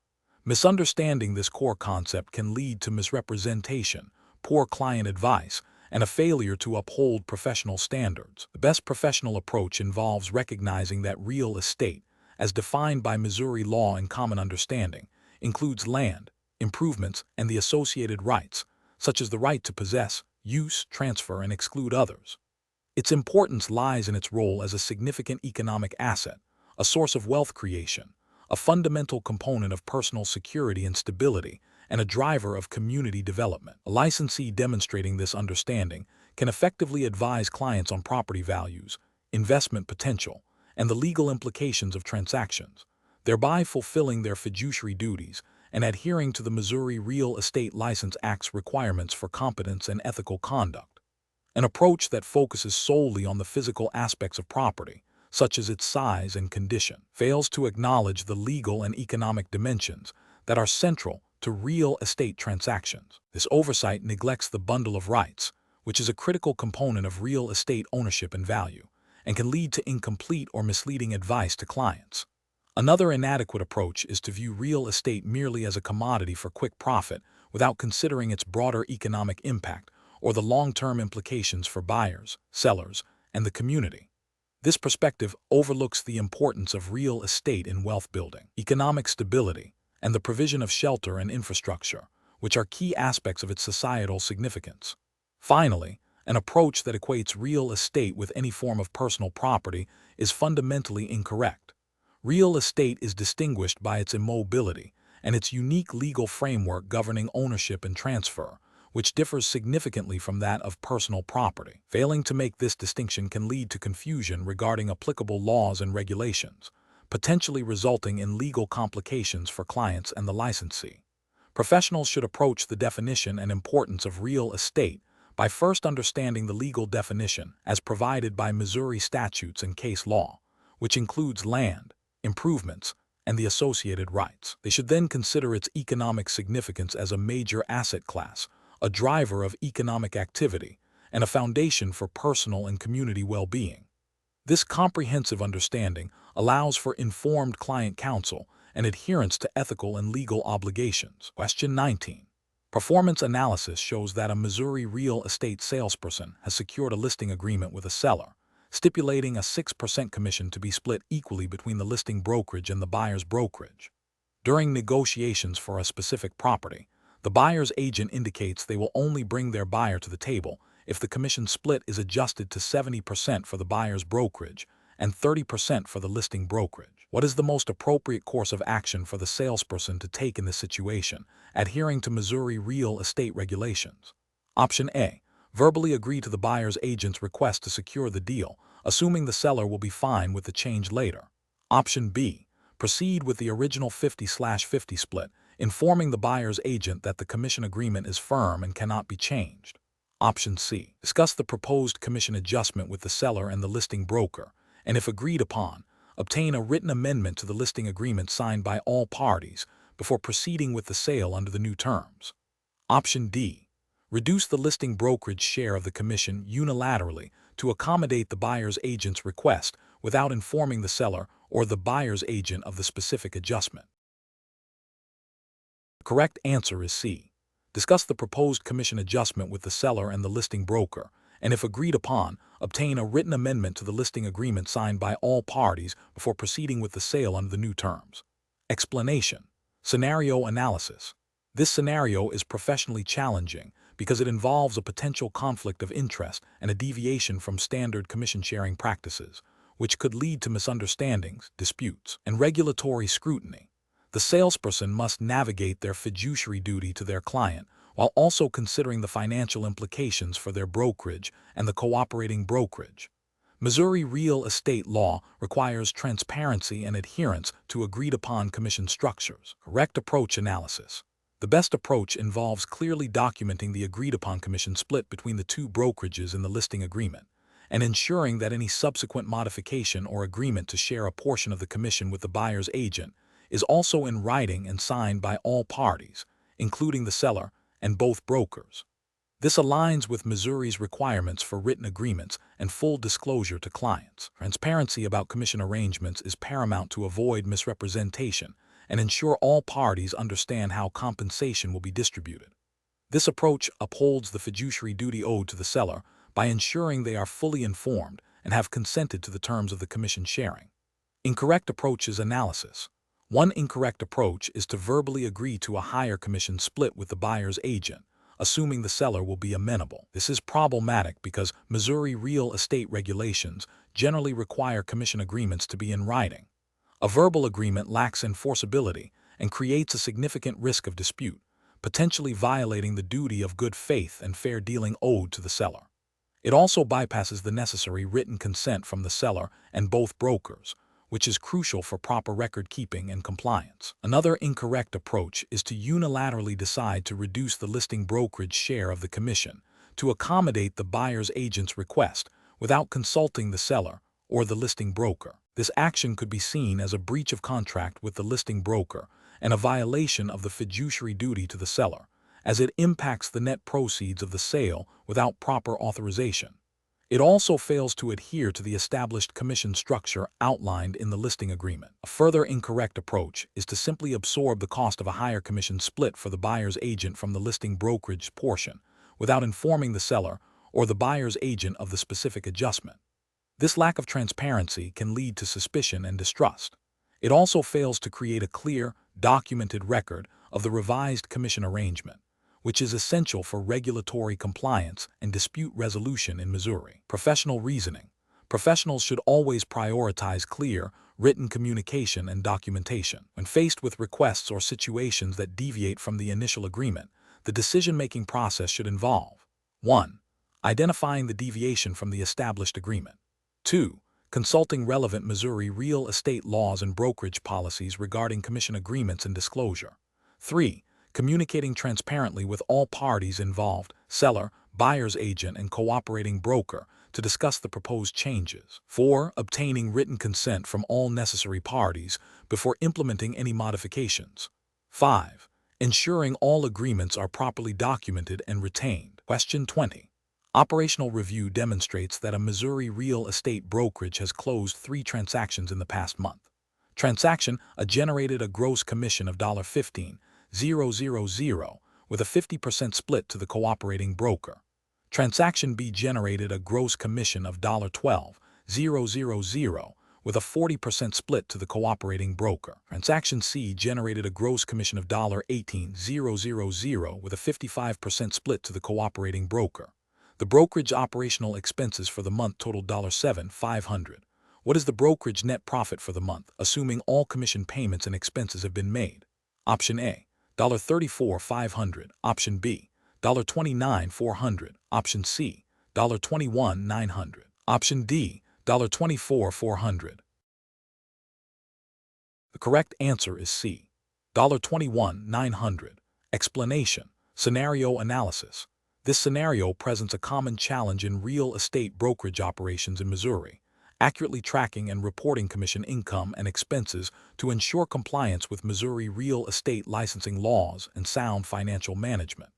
Misunderstanding this core concept can lead to misrepresentation, poor client advice, and a failure to uphold professional standards. The best professional approach involves recognizing that real estate, as defined by Missouri law and common understanding, includes land, improvements, and the associated rights, such as the right to possess, use, transfer, and exclude others. Its importance lies in its role as a significant economic asset, a source of wealth creation, a fundamental component of personal security and stability, and a driver of community development. A licensee demonstrating this understanding can effectively advise clients on property values, investment potential, and the legal implications of transactions, thereby fulfilling their fiduciary duties and adhering to the Missouri Real Estate License Act's requirements for competence and ethical conduct. An approach that focuses solely on the physical aspects of property, such as its size and condition, fails to acknowledge the legal and economic dimensions that are central to real estate transactions. This oversight neglects the bundle of rights, which is a critical component of real estate ownership and value, and can lead to incomplete or misleading advice to clients. Another inadequate approach is to view real estate merely as a commodity for quick profit without considering its broader economic impact or the long-term implications for buyers, sellers, and the community. This perspective overlooks the importance of real estate in wealth building, economic stability, and the provision of shelter and infrastructure, which are key aspects of its societal significance. Finally, an approach that equates real estate with any form of personal property is fundamentally incorrect. Real estate is distinguished by its immobility and its unique legal framework governing ownership and transfer, which differs significantly from that of personal property. Failing to make this distinction can lead to confusion regarding applicable laws and regulations, potentially resulting in legal complications for clients and the licensee. Professionals should approach the definition and importance of real estate by first understanding the legal definition as provided by Missouri statutes and case law, which includes land, improvements, and the associated rights. They should then consider its economic significance as a major asset class, a driver of economic activity, and a foundation for personal and community well-being. This comprehensive understanding allows for informed client counsel and adherence to ethical and legal obligations. Question 19. Performance analysis shows that a Missouri real estate salesperson has secured a listing agreement with a seller, stipulating a 6% commission to be split equally between the listing brokerage and the buyer's brokerage. During negotiations for a specific property, the buyer's agent indicates they will only bring their buyer to the table if the commission split is adjusted to 70% for the buyer's brokerage and 30% for the listing brokerage. What is the most appropriate course of action for the salesperson to take in this situation, adhering to Missouri real estate regulations? Option A. Verbally agree to the buyer's agent's request to secure the deal, assuming the seller will be fine with the change later. Option B. Proceed with the original 50/50 split, informing the buyer's agent that the commission agreement is firm and cannot be changed. Option C. Discuss the proposed commission adjustment with the seller and the listing broker, and if agreed upon, obtain a written amendment to the listing agreement signed by all parties before proceeding with the sale under the new terms. Option D. Reduce the listing brokerage share of the commission unilaterally to accommodate the buyer's agent's request without informing the seller or the buyer's agent of the specific adjustment. The correct answer is C. Discuss the proposed commission adjustment with the seller and the listing broker, and if agreed upon, obtain a written amendment to the listing agreement signed by all parties before proceeding with the sale under the new terms. Explanation. Scenario analysis. This scenario is professionally challenging because it involves a potential conflict of interest and a deviation from standard commission-sharing practices, which could lead to misunderstandings, disputes, and regulatory scrutiny. The salesperson must navigate their fiduciary duty to their client while also considering the financial implications for their brokerage and the cooperating brokerage. Missouri real estate law requires transparency and adherence to agreed-upon commission structures. Correct approach analysis. The best approach involves clearly documenting the agreed-upon commission split between the two brokerages in the listing agreement, and ensuring that any subsequent modification or agreement to share a portion of the commission with the buyer's agent is also in writing and signed by all parties, including the seller and both brokers. This aligns with Missouri's requirements for written agreements and full disclosure to clients. Transparency about commission arrangements is paramount to avoid misrepresentation and ensure all parties understand how compensation will be distributed. This approach upholds the fiduciary duty owed to the seller by ensuring they are fully informed and have consented to the terms of the commission sharing. Incorrect approach is analysis. One incorrect approach is to verbally agree to a higher commission split with the buyer's agent, assuming the seller will be amenable. This is problematic because Missouri real estate regulations generally require commission agreements to be in writing. A verbal agreement lacks enforceability and creates a significant risk of dispute, potentially violating the duty of good faith and fair dealing owed to the seller. It also bypasses the necessary written consent from the seller and both brokers, which is crucial for proper record keeping and compliance. Another incorrect approach is to unilaterally decide to reduce the listing brokerage share of the commission to accommodate the buyer's agent's request without consulting the seller or the listing broker. This action could be seen as a breach of contract with the listing broker and a violation of the fiduciary duty to the seller, as it impacts the net proceeds of the sale without proper authorization. It also fails to adhere to the established commission structure outlined in the listing agreement. A further incorrect approach is to simply absorb the cost of a higher commission split for the buyer's agent from the listing brokerage portion, without informing the seller or the buyer's agent of the specific adjustment. This lack of transparency can lead to suspicion and distrust. It also fails to create a clear, documented record of the revised commission arrangement, which is essential for regulatory compliance and dispute resolution in Missouri. Professional reasoning. Professionals should always prioritize clear, written communication and documentation. When faced with requests or situations that deviate from the initial agreement, the decision-making process should involve 1. Identifying the deviation from the established agreement. 2. Consulting relevant Missouri real estate laws and brokerage policies regarding commission agreements and disclosure. 3. Communicating transparently with all parties involved, seller, buyer's agent, and cooperating broker, to discuss the proposed changes. 4. Obtaining written consent from all necessary parties before implementing any modifications. 5. Ensuring all agreements are properly documented and retained. Question 20. Operational review demonstrates that a Missouri real estate brokerage has closed 3 transactions in the past month. Transaction A generated a gross commission of $15,000 with a 50% split to the cooperating broker. Transaction B generated a gross commission of $12,000 with a 40% split to the cooperating broker. Transaction C generated a gross commission of $18,000 with a 55% split to the cooperating broker. The brokerage operational expenses for the month totaled $7,500. What is the brokerage net profit for the month, assuming all commission payments and expenses have been made? Option A, $34,500. Option B, $29,400. Option C, $21,900. Option D, $24,400. The correct answer is C, $21,900. Explanation. Scenario analysis. This scenario presents a common challenge in real estate brokerage operations in Missouri, accurately tracking and reporting commission income and expenses to ensure compliance with Missouri real estate licensing laws and sound financial management.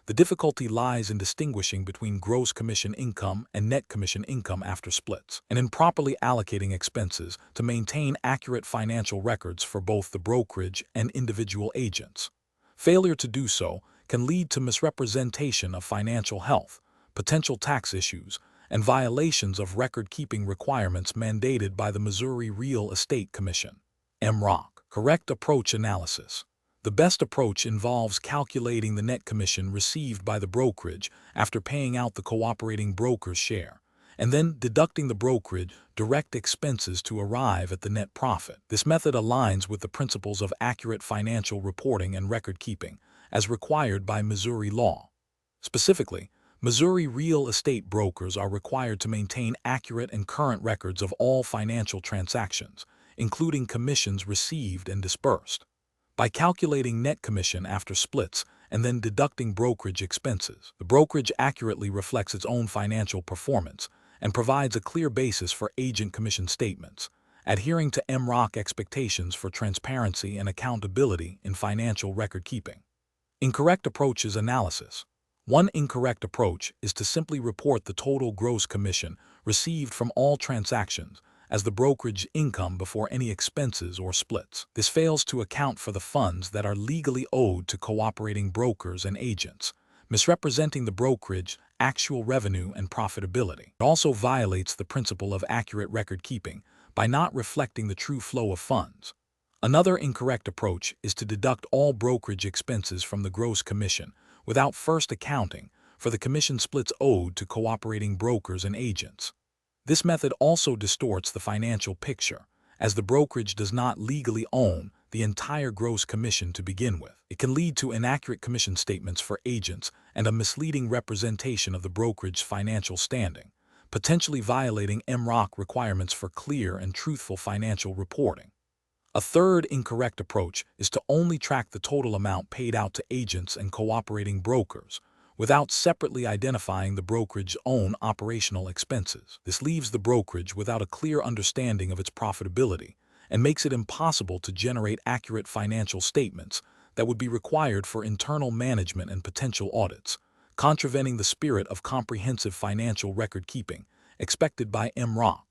The difficulty lies in distinguishing between gross commission income and net commission income after splits, and in properly allocating expenses to maintain accurate financial records for both the brokerage and individual agents. Failure to do so can lead to misrepresentation of financial health, potential tax issues, and violations of record-keeping requirements mandated by the Missouri Real Estate Commission. MROC. Correct approach analysis. The best approach involves calculating the net commission received by the brokerage after paying out the cooperating broker's share, and then deducting the brokerage direct expenses to arrive at the net profit. This method aligns with the principles of accurate financial reporting and record-keeping, as required by Missouri law. Specifically, Missouri real estate brokers are required to maintain accurate and current records of all financial transactions, including commissions received and disbursed. By calculating net commission after splits and then deducting brokerage expenses, the brokerage accurately reflects its own financial performance and provides a clear basis for agent commission statements, adhering to MROC expectations for transparency and accountability in financial record-keeping. Incorrect approaches analysis. One incorrect approach is to simply report the total gross commission received from all transactions as the brokerage income before any expenses or splits. This fails to account for the funds that are legally owed to cooperating brokers and agents, misrepresenting the brokerage actual revenue and profitability. It also violates the principle of accurate record-keeping by not reflecting the true flow of funds. Another incorrect approach is to deduct all brokerage expenses from the gross commission without first accounting for the commission splits owed to cooperating brokers and agents. This method also distorts the financial picture, as the brokerage does not legally own the entire gross commission to begin with. It can lead to inaccurate commission statements for agents and a misleading representation of the brokerage's financial standing, potentially violating MROC requirements for clear and truthful financial reporting. A third incorrect approach is to only track the total amount paid out to agents and cooperating brokers, without separately identifying the brokerage's own operational expenses. This leaves the brokerage without a clear understanding of its profitability and makes it impossible to generate accurate financial statements that would be required for internal management and potential audits, contravening the spirit of comprehensive financial record-keeping expected by MROC.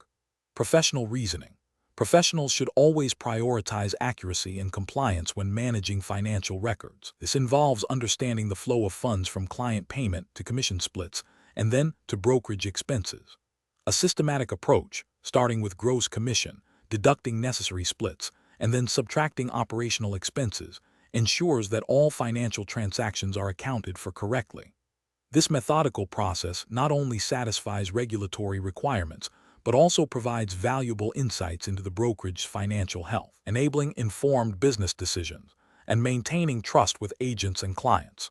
Professional reasoning. Professionals should always prioritize accuracy and compliance when managing financial records. This involves understanding the flow of funds from client payment to commission splits and then to brokerage expenses. A systematic approach, starting with gross commission, deducting necessary splits, and then subtracting operational expenses, ensures that all financial transactions are accounted for correctly. This methodical process not only satisfies regulatory requirements, but also provides valuable insights into the brokerage's financial health, enabling informed business decisions and maintaining trust with agents and clients.